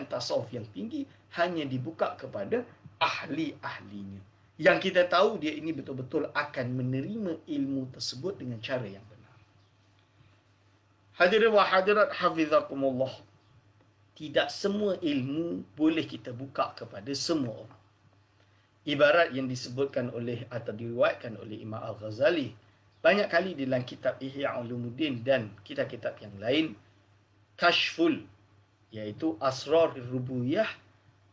tasawuf yang tinggi hanya dibuka kepada ahli-ahlinya. Yang kita tahu dia ini betul-betul akan menerima ilmu tersebut dengan cara yang benar. Hadirin wa hadirat hafizakumullah. Tidak semua ilmu boleh kita buka kepada semua orang. Ibarat yang disebutkan oleh atau diriwayatkan oleh Imam Al-Ghazali banyak kali dalam kitab Ihya Ulumuddin dan kitab-kitab yang lain, kashful, iaitu asrar rububiyah,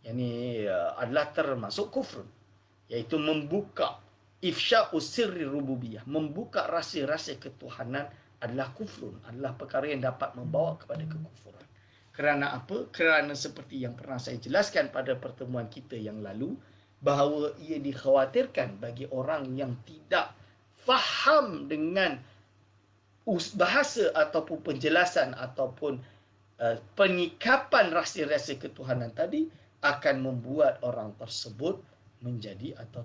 yakni adalah termasuk kufur, iaitu membuka ifsya'us sirri rububiyah, membuka rahsia-rahsia ketuhanan adalah kufrun, adalah perkara yang dapat membawa kepada kekufuran. Kerana apa? Kerana seperti yang pernah saya jelaskan pada pertemuan kita yang lalu, bahawa ia dikhawatirkan bagi orang yang tidak faham dengan bahasa ataupun penjelasan ataupun penyikapan rahsia-rahsia ketuhanan tadi akan membuat orang tersebut menjadi atau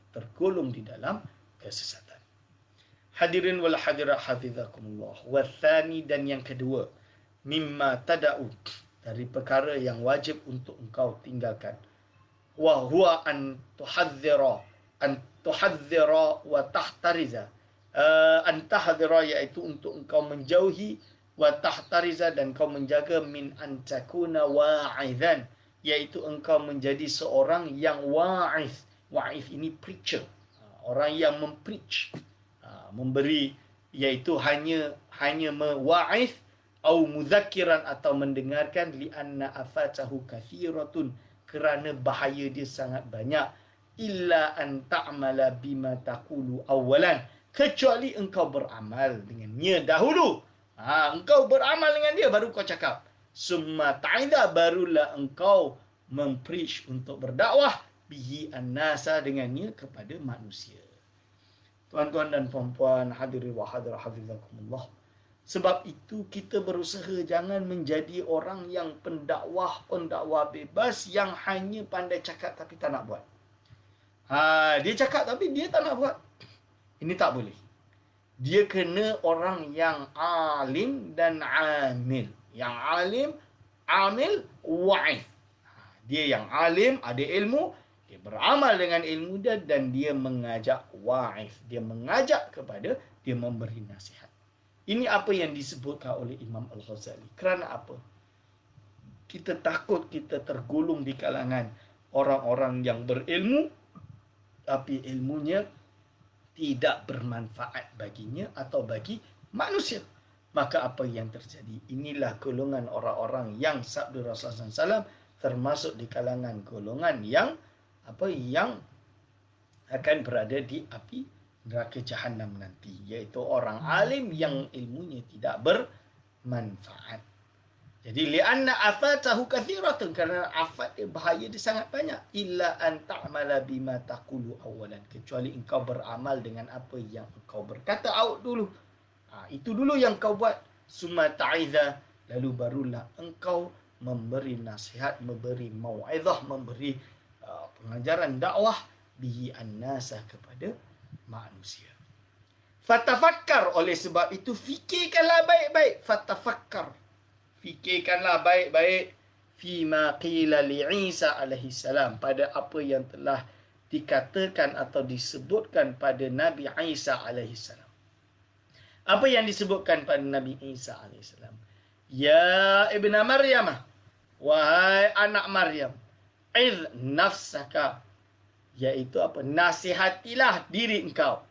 tergolong di dalam kesesatan. Hadirin wal hadirat hafizakumullah. Wathani, dan yang kedua, mimma tada'u, dari perkara yang wajib untuk engkau tinggalkan. Wa huwa an tuhadzira wa tahtariza. An tahdhira, iaitu untuk engkau menjauhi, wa tahtariza, dan kau menjaga, min an takuna wa'idhan, iaitu engkau menjadi seorang yang wa'iz. Wa'iz ini preacher, orang yang mempreach, memberi, iaitu hanya mewa'iz au mudzakiran, atau mendengarkan, li'anna afatahu kathiratun, kerana bahaya dia sangat banyak, illa an ta'mala bima taqulu awalan, kecuali engkau beramal dengannya dahulu. Engkau beramal dengan dia baru kau cakap. Summa ta'idha, barulah engkau mempreach untuk berdakwah, bihi an-nasa, dengannya kepada manusia. Tuan-tuan dan puan-puan, hadirin wa hadirat hafizakumullah. Sebab itu kita berusaha jangan menjadi orang yang pendakwah bebas yang hanya pandai cakap tapi tak nak buat. Dia cakap tapi dia tak nak buat. Ini tak boleh. Dia kena orang yang alim dan amil. Yang alim, amil, wa'if. Dia yang alim, ada ilmu, dia beramal dengan ilmu dia, dan dia mengajak wa'if. Dia mengajak kepada, dia memberi nasihat. Ini apa yang disebutkan oleh Imam Al-Ghazali. Kerana apa? Kita takut kita tergolong di kalangan orang-orang yang berilmu, tapi ilmunya tidak bermanfaat baginya atau bagi manusia. Maka apa yang terjadi? Inilah golongan orang-orang yang sabda Rasulullah SAW termasuk di kalangan golongan yang akan berada di api neraka Jahannam nanti, iaitu orang alim yang ilmunya tidak bermanfaat. Jadi li'anna afatahu kathiratun, kerana afat dia, bahaya dia sangat banyak, illa an ta'mala bima taqulu awalan, kecuali engkau beramal dengan apa yang engkau berkata dulu. Itu dulu yang kau buat. Summa ta'idha, lalu barulah engkau memberi nasihat, memberi mau'izah, memberi pengajaran dakwah, bihi an-nasa, kepada manusia. Fatafakkar, oleh sebab itu fikirkanlah baik-baik. Fatafakkar, fikirkanlah baik-baik, fima qila li Isa alaihi salam, pada apa yang telah dikatakan atau disebutkan pada Nabi Isa alaihi salam. Apa yang disebutkan pada Nabi Isa alaihi salam? Ya ibna Maryam, wahai anak Maryam, iz nafsaka, iaitu apa? Nasihatilah diri engkau.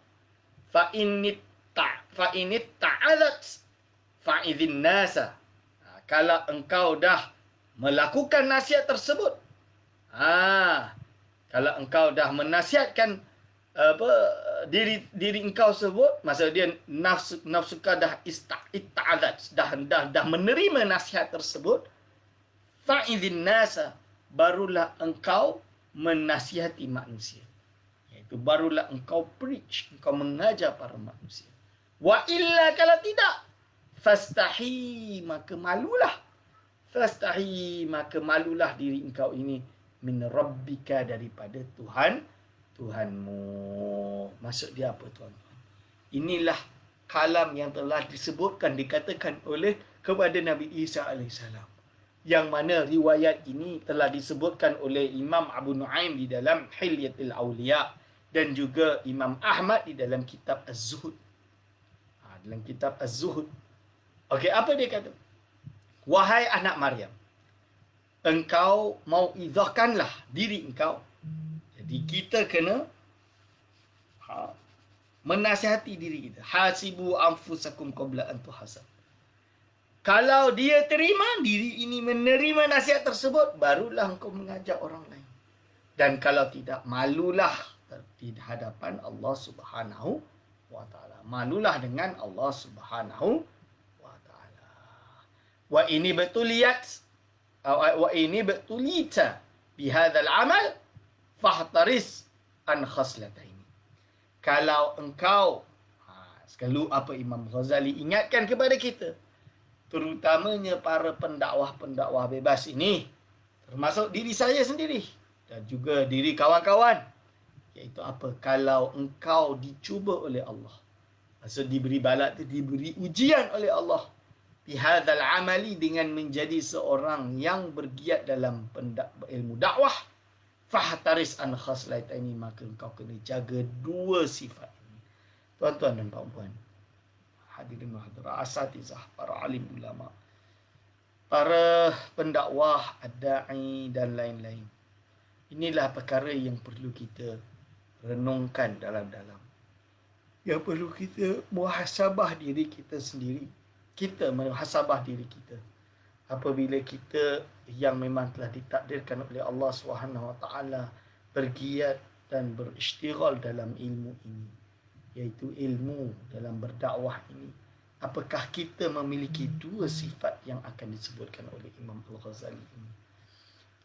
Fa init ta'adat fa'idhin nasa. Kalau engkau dah melakukan nasihat tersebut, kalau engkau dah menasihatkan diri engkau sebut, maksud dia nafsuka dah ista'adat, dah menerima nasihat tersebut, fa'idhin nasa, barulah engkau menasihati manusia. Iaitu barulah engkau preach, engkau mengajar para manusia. Wa illa, kalau tidak, fastahi, maka malulah. Fastahi, maka malulah diri engkau ini, min rabbika, daripada Tuhan Tuhanmu. Maksud dia apa, tuan-tuan? Inilah kalam yang telah disebutkan, dikatakan oleh kepada Nabi Isa AS. Yang mana riwayat ini telah disebutkan oleh Imam Abu Nuaim di dalam Hilyatul Awliya dan juga Imam Ahmad di dalam kitab Az-Zuhud. Dalam kitab Az-Zuhud. Okey, apa dia kata? Wahai anak Maryam, engkau mauizahkanlah diri engkau. Jadi kita kena menasihati diri kita. Hasibu anfusakum qabla an tuhasab. Kalau dia terima, diri ini menerima nasihat tersebut, barulah engkau mengajak orang lain. Dan kalau tidak, malulah di hadapan Allah Subhanahu wa taala. Malulah dengan Allah Subhanahu wa taala. Wa ini betulita bihadzal amal fahtaris an khaslataini. Kalau engkau, sekali apa Imam Ghazali ingatkan kepada kita, terutamanya para pendakwah-pendakwah bebas ini, termasuk diri saya sendiri dan juga diri kawan-kawan, iaitu apa? Kalau engkau dicuba oleh Allah, maksud diberi bala tu, diberi ujian oleh Allah, bihadzal amali, dengan menjadi seorang yang bergiat dalam ilmu dakwah, fahtaris an khaslataini, maka engkau kena jaga dua sifat ini. Tuan-tuan dan puan-puan, hadirin hadirat, asatizah, para alim ulama, para pendakwah, ad-da'i dan lain-lain. Inilah perkara yang perlu kita renungkan dalam-dalam. Yang perlu kita muhasabah diri kita sendiri. Kita muhasabah diri kita. Apabila kita yang memang telah ditakdirkan oleh Allah SWT bergiat dan berisytighal dalam ilmu ini, iaitu ilmu dalam berdakwah ini, apakah kita memiliki dua sifat yang akan disebutkan oleh Imam Al-Ghazali ini?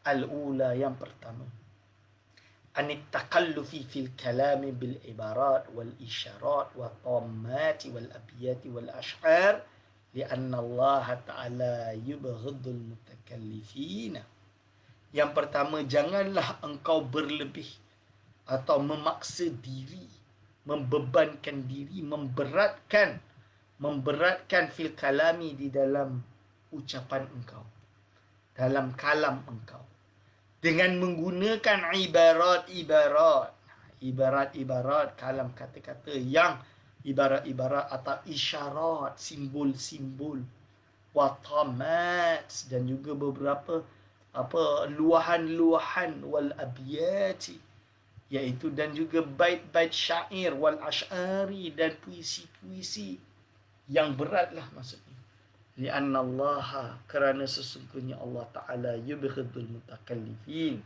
Al-ula, yang pertama, anit taqallufi fil kalami bil ibarat wal isyarat wa tammati wal abiyati wal ash'ar lianna Allah Ta'ala yubghidul mutakallifina. Yang pertama, janganlah engkau berlebih atau memaksa diri, membebankan diri, memberatkan fil kalami, di dalam ucapan engkau, dalam kalam engkau, dengan menggunakan ibarat-ibarat, kalam kata-kata yang ibarat-ibarat atau isyarat, simbol-simbol, watamat, dan juga beberapa luahan-luahan, wal abiyati, iaitu dan juga bait-bait syair, wal ash'ari, dan puisi-puisi yang beratlah maksudnya. Lianna Allah, kerana sesungguhnya Allah Ta'ala yubghidul mutakallifin,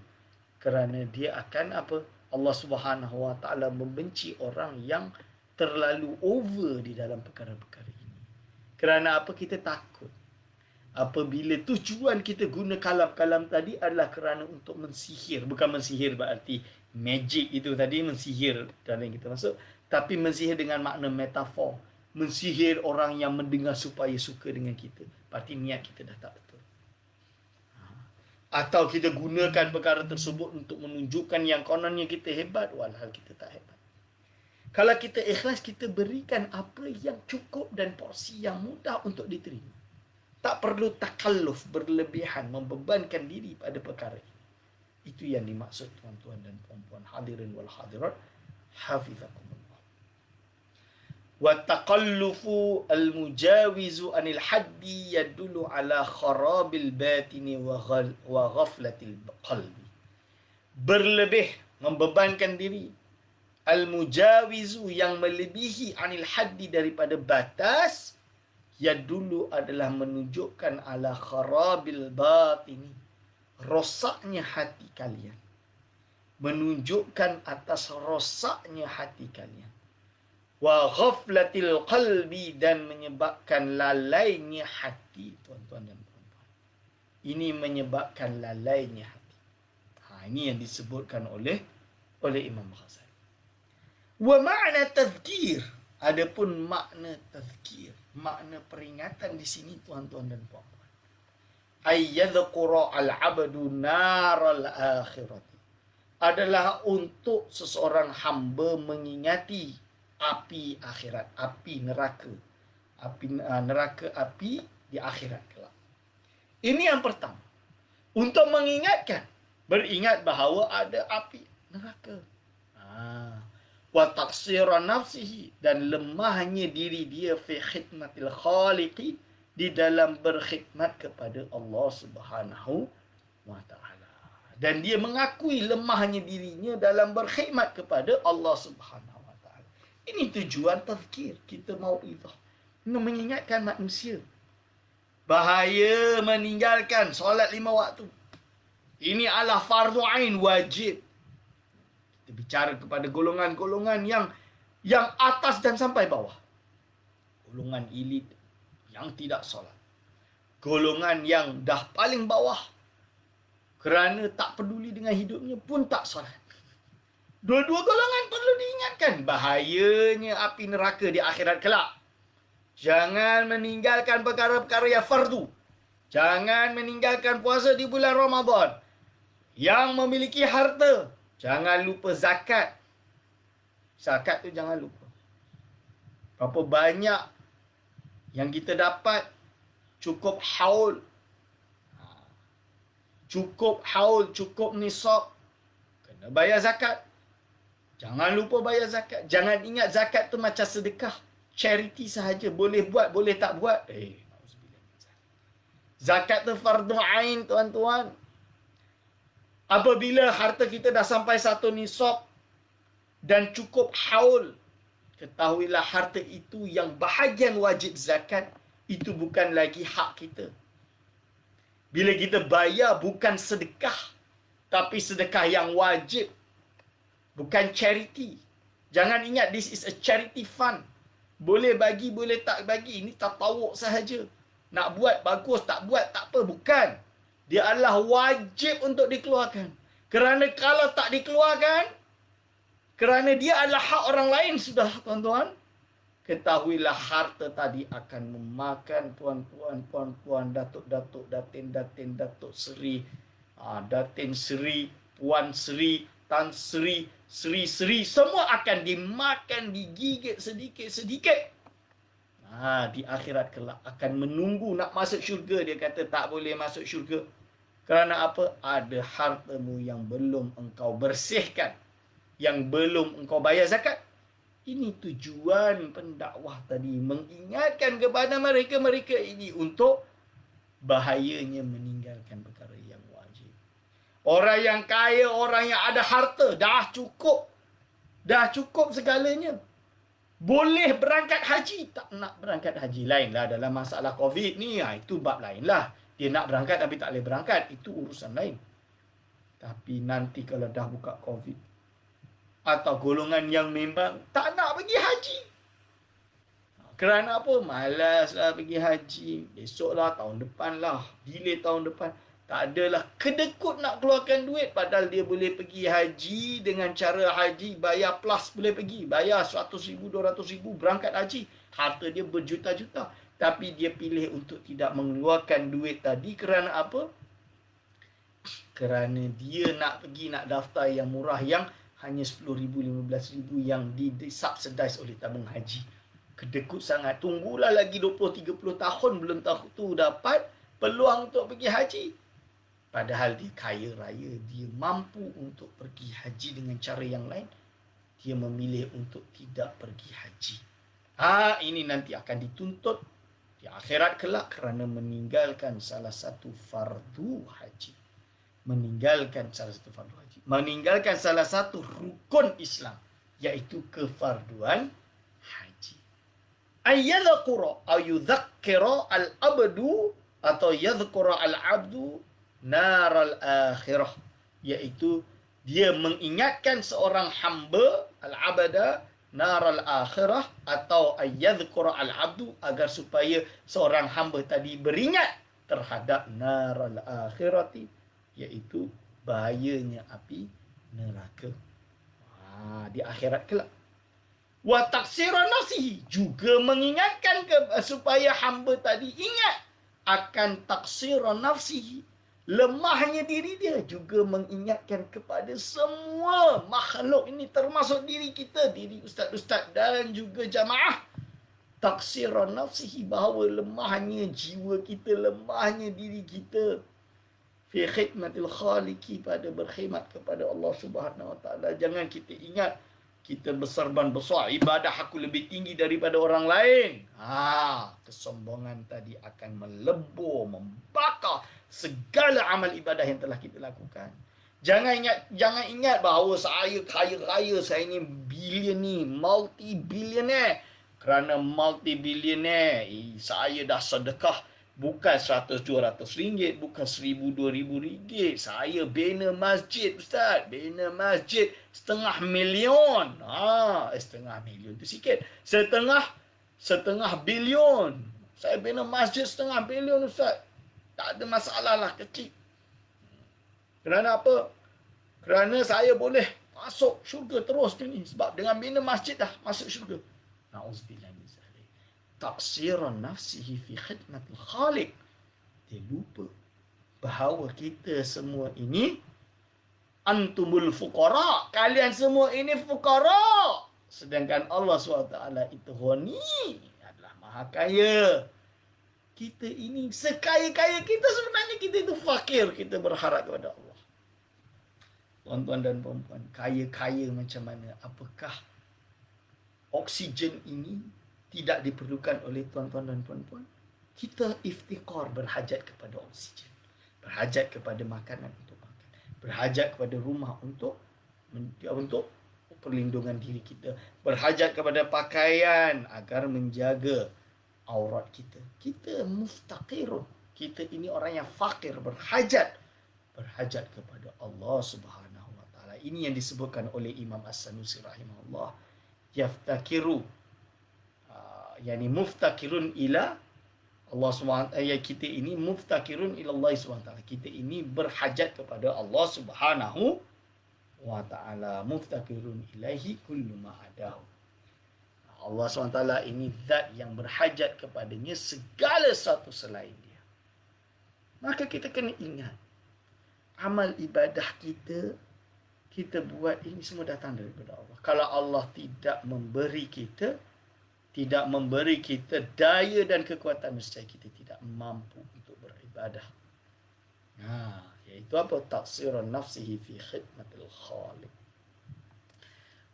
kerana dia akan apa? Allah Subhanahu wa Ta'ala membenci orang yang terlalu over di dalam perkara-perkara ini. Kerana apa? Kita takut apabila tujuan kita guna kalam-kalam tadi adalah kerana untuk mensihir. Bukan mensihir berarti magic itu tadi, mensihir dalam kita masuk, tapi mensihir dengan makna metafor, mensihir orang yang mendengar supaya suka dengan kita. Berarti niat kita dah tak betul. Atau kita gunakan perkara tersebut untuk menunjukkan yang kononnya kita hebat, walhal kita tak hebat. Kalau kita ikhlas, kita berikan apa yang cukup dan porsi yang mudah untuk diterima. Tak perlu takalluf, berlebihan, membebankan diri pada perkara ini. Itu yang dimaksud, tuan-tuan dan puan-puan, hadirin wal hadirat, hafizakumullah. Wa taqallufu al-mujawizu anil haddi yadullu ala kharabil batini wa ghaflatil qalbi. Berlebih, membebankan diri, al-mujawizu, yang melebihi, anil haddi, daripada batas, yadullu, adalah menunjukkan, ala kharabil batini, rosaknya hati kalian, menunjukkan atas rosaknya hati kalian, wa ghaflatil qalbi, dan menyebabkan lalainya hati, tuan-tuan dan puan-puan. Ini menyebabkan lalainya hati. Ini yang disebutkan oleh Imam Ghazali. Wa ma'na tazkir, adapun makna tazkir, makna peringatan di sini, tuan-tuan dan puan-puan, ay yadhkura al-'abdu naral akhirati, adalah untuk seseorang hamba mengingati api akhirat, api neraka. Api di akhirat kelak. Ini yang pertama. Untuk mengingatkan, beringat bahawa ada api neraka. Wa taqsira nafsihi, dan lemahnya diri dia fi khidmatil khaliqi, di dalam berkhidmat kepada Allah Subhanahu wa taala. Dan dia mengakui lemahnya dirinya dalam berkhidmat kepada Allah Subhanahu wa taala. Ini tujuan tazkir. Kita mau idah, mengingatkan manusia bahaya meninggalkan solat 5 waktu. Ini adalah fardu ain, wajib. Kita bicara kepada golongan-golongan yang atas dan sampai bawah. Golongan elit yang tidak solat. Golongan yang dah paling bawah, kerana tak peduli dengan hidupnya pun tak solat. Dua-dua golongan perlu diingatkan bahayanya api neraka di akhirat kelak. Jangan meninggalkan perkara-perkara yang fardu. Jangan meninggalkan puasa di bulan Ramadan. Yang memiliki harta, jangan lupa zakat. Zakat tu jangan lupa. Berapa banyak yang kita dapat cukup haul. Cukup haul, cukup nisab. Kena bayar zakat. Jangan lupa bayar zakat. Jangan ingat zakat tu macam sedekah. Charity sahaja. Boleh buat, boleh tak buat. Zakat tu fardu ain, tuan-tuan. Apabila harta kita dah sampai satu nisab dan cukup haul, ketahuilah harta itu yang bahagian wajib zakat, itu bukan lagi hak kita. Bila kita bayar, bukan sedekah, tapi sedekah yang wajib. Bukan charity. Jangan ingat this is a charity fund. Boleh bagi, boleh tak bagi. Ini tatawuk sahaja. Nak buat bagus, tak buat tak apa. Bukan. Dia adalah wajib untuk dikeluarkan. Kerana kalau tak dikeluarkan, kerana dia adalah hak orang lain sudah, tuan-tuan, ketahuilah harta tadi akan memakan puan-puan, datuk-datuk, datin-datin, datuk seri, datin seri, puan seri, tan seri, seri-seri, semua akan dimakan, digigit sedikit-sedikit. Di akhirat kelak akan menunggu nak masuk syurga. Dia kata tak boleh masuk syurga. Kerana apa? Ada hartamu yang belum engkau bersihkan, yang belum engkau bayar zakat. Ini tujuan pendakwah tadi, mengingatkan kepada mereka-mereka ini untuk bahayanya meninggalkan perkara yang wajib. Orang yang kaya, orang yang ada harta, dah cukup segalanya. Boleh berangkat haji, tak nak berangkat haji. Lainlah dalam masalah COVID ni, itu bab lainlah. Dia nak berangkat tapi tak boleh berangkat, itu urusan lain. Tapi nanti kalau dah buka COVID, atau golongan yang memang tak nak pergi haji. Kerana apa? Malaslah pergi haji. Besoklah, tahun depan lah. Delay tahun depan. Tak adalah. Kedekut nak keluarkan duit. Padahal dia boleh pergi haji dengan cara haji. Bayar plus boleh pergi. Bayar 100,000, 200,000. Berangkat haji. Harta dia berjuta-juta. Tapi dia pilih untuk tidak mengeluarkan duit tadi. Kerana apa? Kerana dia nak pergi, nak daftar yang murah, yang hanya 10,000, 15,000 yang disubsidize oleh tabung haji. Kedekut sangat. Tunggulah lagi 20-30 tahun belum tahu dapat peluang untuk pergi haji. Padahal dia kaya raya. Dia mampu untuk pergi haji dengan cara yang lain. Dia memilih untuk tidak pergi haji. Ini nanti akan dituntut di akhirat kelak kerana meninggalkan salah satu fardu haji. Meninggalkan salah satu rukun Islam, iaitu kefarduan haji. Ayyadhkura ayudhakkira al-abdu, atau yadhkura al-abdu naral akhirah, iaitu dia mengingatkan seorang hamba, al-abada naral akhirah, atau ayyadhkura al-abdu, agar supaya seorang hamba tadi beringat terhadap naral akhirati, iaitu bahayanya api neraka di akhirat kelak. Wa taksira nafsihi, juga mengingatkan supaya hamba tadi ingat akan taksira nafsihi, Lemahnya diri dia juga mengingatkan kepada semua makhluk ini, termasuk diri kita, diri ustaz-ustaz dan juga jamaah. Taksiran nafsihi, bahawa lemahnya jiwa kita, lemahnya diri kita fi khidmatil khaliqi, pada berkhidmat kepada Allah Subhanahu wa taala. Jangan kita ingat kita berserban besar, ibadah aku lebih tinggi daripada orang lain. Kesombongan tadi akan melebur, membakar segala amal ibadah yang telah kita lakukan. Jangan ingat bahawa saya kaya-kaya, saya ni billionaire, multi-billionaire. Kerana multi-billionaire, saya dah sedekah bukan 100-200 ringgit, bukan 1,000-2,000 ringgit. Saya bina masjid, Ustaz. Bina masjid $500,000. $500,000 tu sikit. Setengah bilion. Saya bina masjid $500 million, Ustaz. Tak ada masalah lah, kecil. Kerana apa? Kerana saya boleh masuk syurga terus ni. Sebab dengan bina masjid dah masuk syurga. Na'udzubillah min zalik. Taksiran nafsihi fi khidmatil khaliq. Dia lupa bahawa kita semua ini antumul fuqara. Kalian semua ini fuqara. Sedangkan Allah SWT itu ghani, adalah maha kaya. Kita ini sekaya-kaya kita, sebenarnya kita itu fakir. Kita berharap kepada Allah. Tuan-tuan dan puan-puan, kaya-kaya macam mana? Apakah oksigen ini tidak diperlukan oleh tuan-tuan dan puan-puan? Kita iftikar, berhajat kepada oksigen, berhajat kepada makanan untuk makan, berhajat kepada rumah untuk perlindungan diri kita, berhajat kepada pakaian agar menjaga aurat kita. Kita muftaqirun, kita ini orang yang fakir, berhajat kepada Allah Subhanahu wa taala. Ini yang disebutkan oleh Imam As-Sanusi rahimahullah, yaftakiru, yani muftakirun ila Allah SWT. Kita ini muftakirun ila Allah SWT. Kita ini berhajat kepada Allah Subhanahu wa ta'ala. Muftakirun ilaihi kullu ma'adahu. Allah SWT ini zat yang berhajat kepadanya segala sesuatu selain dia. Maka kita kena ingat, amal ibadah kita buat ini semua datang daripada Allah. Kalau Allah tidak memberi kita daya dan kekuatan, nescaya kita tidak mampu untuk beribadah. Iaitu apa? Taksiran nafsihi fi khidmatil khaliq.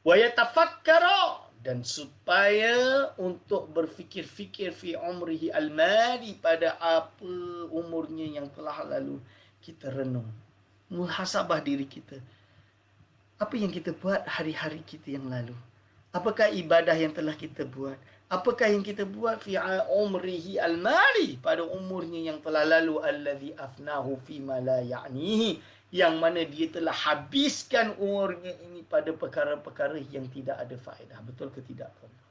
Wa yatafakkara, dan supaya untuk berfikir-fikir fi umrihi al-madi, pada apa umurnya yang telah lalu. Kita renung, muhasabah diri kita. Apa yang kita buat hari-hari kita yang lalu? Apakah ibadah yang telah kita buat? Apakah yang kita buat fi umrihi al-mali, pada umurnya yang telah lalu, allazi afnahu fi ma la ya'nihi, yang mana dia telah habiskan umurnya ini pada perkara-perkara yang tidak ada faedah. Betul ke tidak, tuan-tuan?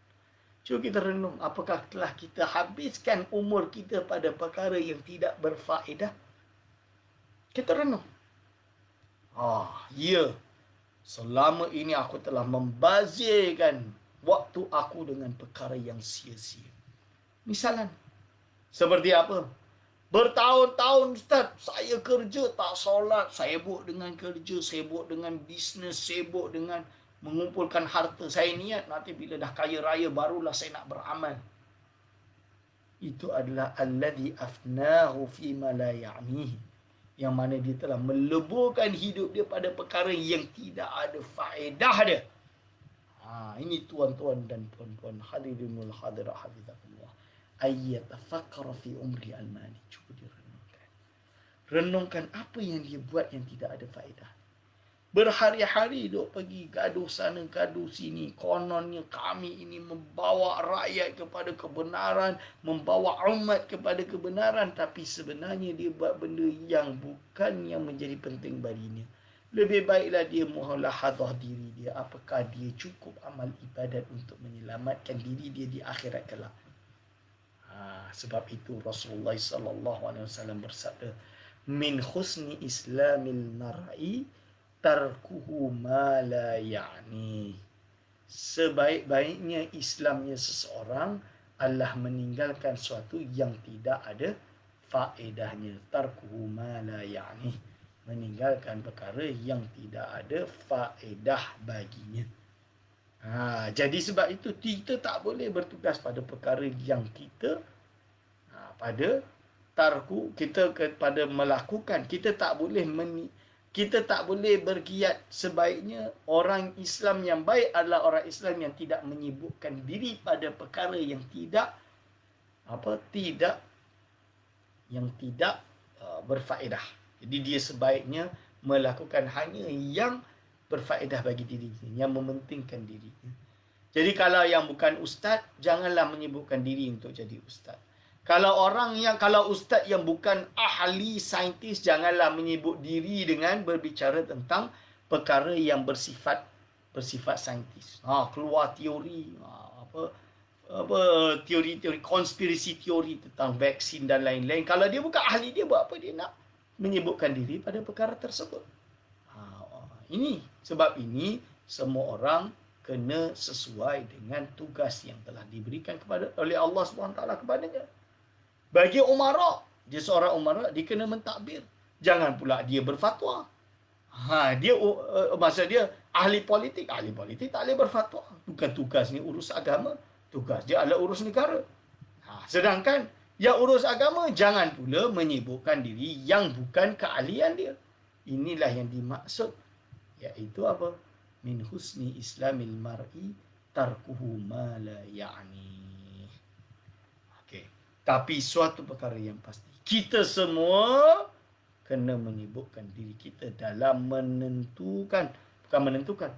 Cuba kita renung, apakah telah kita habiskan umur kita pada perkara yang tidak berfaedah? Kita renung. Ya, selama ini aku telah membazirkan waktu aku dengan perkara yang sia-sia. Misalan, seperti apa? Bertahun-tahun, Ustaz, saya kerja tak solat, sibuk dengan kerja, sibuk dengan bisnes, sibuk dengan mengumpulkan harta. Saya niat nanti bila dah kaya raya barulah saya nak beramal. Itu adalah alladhi afnahu fi ma la ya'nihi, yang mana dia telah meleburkan hidup dia pada perkara yang tidak ada faedah dia. Ini tuan-tuan dan puan-puan hadirinul hadirat hafizakumullah, ayyatafakkara fi umri al-mali. Cuba direnungkan. Renungkan apa yang dia buat yang tidak ada faedah. Berhari-hari duk pergi gaduh sana gaduh sini. Kononnya kami ini membawa rakyat kepada kebenaran, membawa umat kepada kebenaran, tapi sebenarnya dia buat benda yang bukan yang menjadi penting baginya. Lebih baiklah dia muhalahadah diri dia, apakah dia cukup amal ibadat untuk menyelamatkan diri dia di akhirat kelak. Sebab itu Rasulullah SAW bersabda, min husni islamil mar'i tarkuhu ma la ya'ni. Sebaik-baiknya Islamnya seseorang adalah meninggalkan sesuatu yang tidak ada faedahnya. Tarkuhu ma la ya'ni, meninggalkan perkara yang tidak ada faedah baginya. Jadi sebab itu kita tak boleh bertugas pada perkara yang kita pada tarku, kita kepada melakukan. Kita tak boleh berkiat. Sebaiknya orang Islam yang baik adalah orang Islam yang tidak menyibukkan diri pada perkara yang tidak berfaedah. Jadi dia sebaiknya melakukan hanya yang berfaedah bagi dirinya, yang mementingkan dirinya. Jadi kalau yang bukan ustaz, janganlah menyibukkan diri untuk jadi ustaz. Kalau ustaz yang bukan ahli saintis, janganlah menyibuk diri dengan berbicara tentang perkara yang bersifat saintis. Keluar teori teori konspirasi teori tentang vaksin dan lain-lain. Kalau dia bukan ahli, dia buat apa dia nak menyibukkan diri pada perkara tersebut? Sebab ini semua orang kena sesuai dengan tugas yang telah diberikan oleh Allah SWT kepadanya. Bagi umara, dia seorang umara, dia kena mentadbir. Jangan pula dia berfatwa. Maksud dia ahli politik tak boleh berfatwa. Bukan tugasnya urus agama, tugas dia adalah urus negara. Sedangkan yang urus agama jangan pula menyibukkan diri yang bukan keahlian dia. Inilah yang dimaksud, iaitu apa? Min husni islamil mar'i tarkuhu ma la ya'ni. Tapi suatu perkara yang pasti, kita semua kena menyibukkan diri kita dalam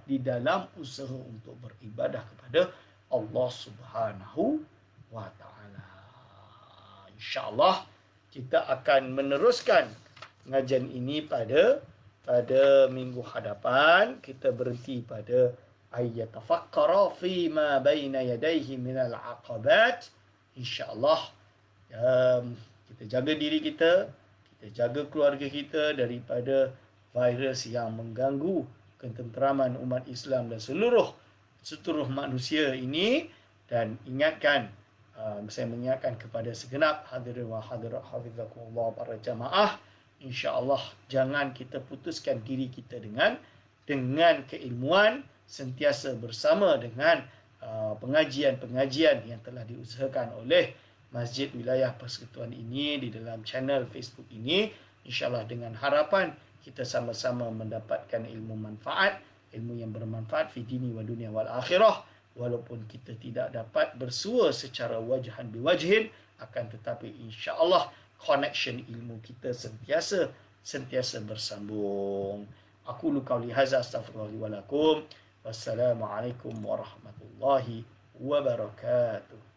di dalam usaha untuk beribadah kepada Allah Subhanahu wa ta'ala. InsyaAllah kita akan meneruskan pengajian ini pada minggu hadapan. Kita berhenti pada ayyatafakkara fi ma baina yadayhi minal aqabat. InsyaAllah kita jaga diri kita jaga keluarga kita daripada virus yang mengganggu ketenteraman umat Islam dan seluruh manusia ini. Dan saya mengingatkan kepada segenap hadirin wa hadirat hafizakumullah para jamaah, insya-Allah jangan kita putuskan diri kita dengan keilmuan, sentiasa bersama dengan pengajian-pengajian yang telah diusahakan oleh Masjid Wilayah Persekutuan ini di dalam channel Facebook ini. InsyaAllah dengan harapan kita sama-sama mendapatkan ilmu yang bermanfaat fi dini wa dunia wal akhirah. Walaupun kita tidak dapat bersua secara wajhan biwajhin, akan tetapi insyaAllah connection ilmu kita sentiasa bersambung. Aku qauli hadza astaghfirullah wa lakum. Wassalamualaikum warahmatullahi wabarakatuh.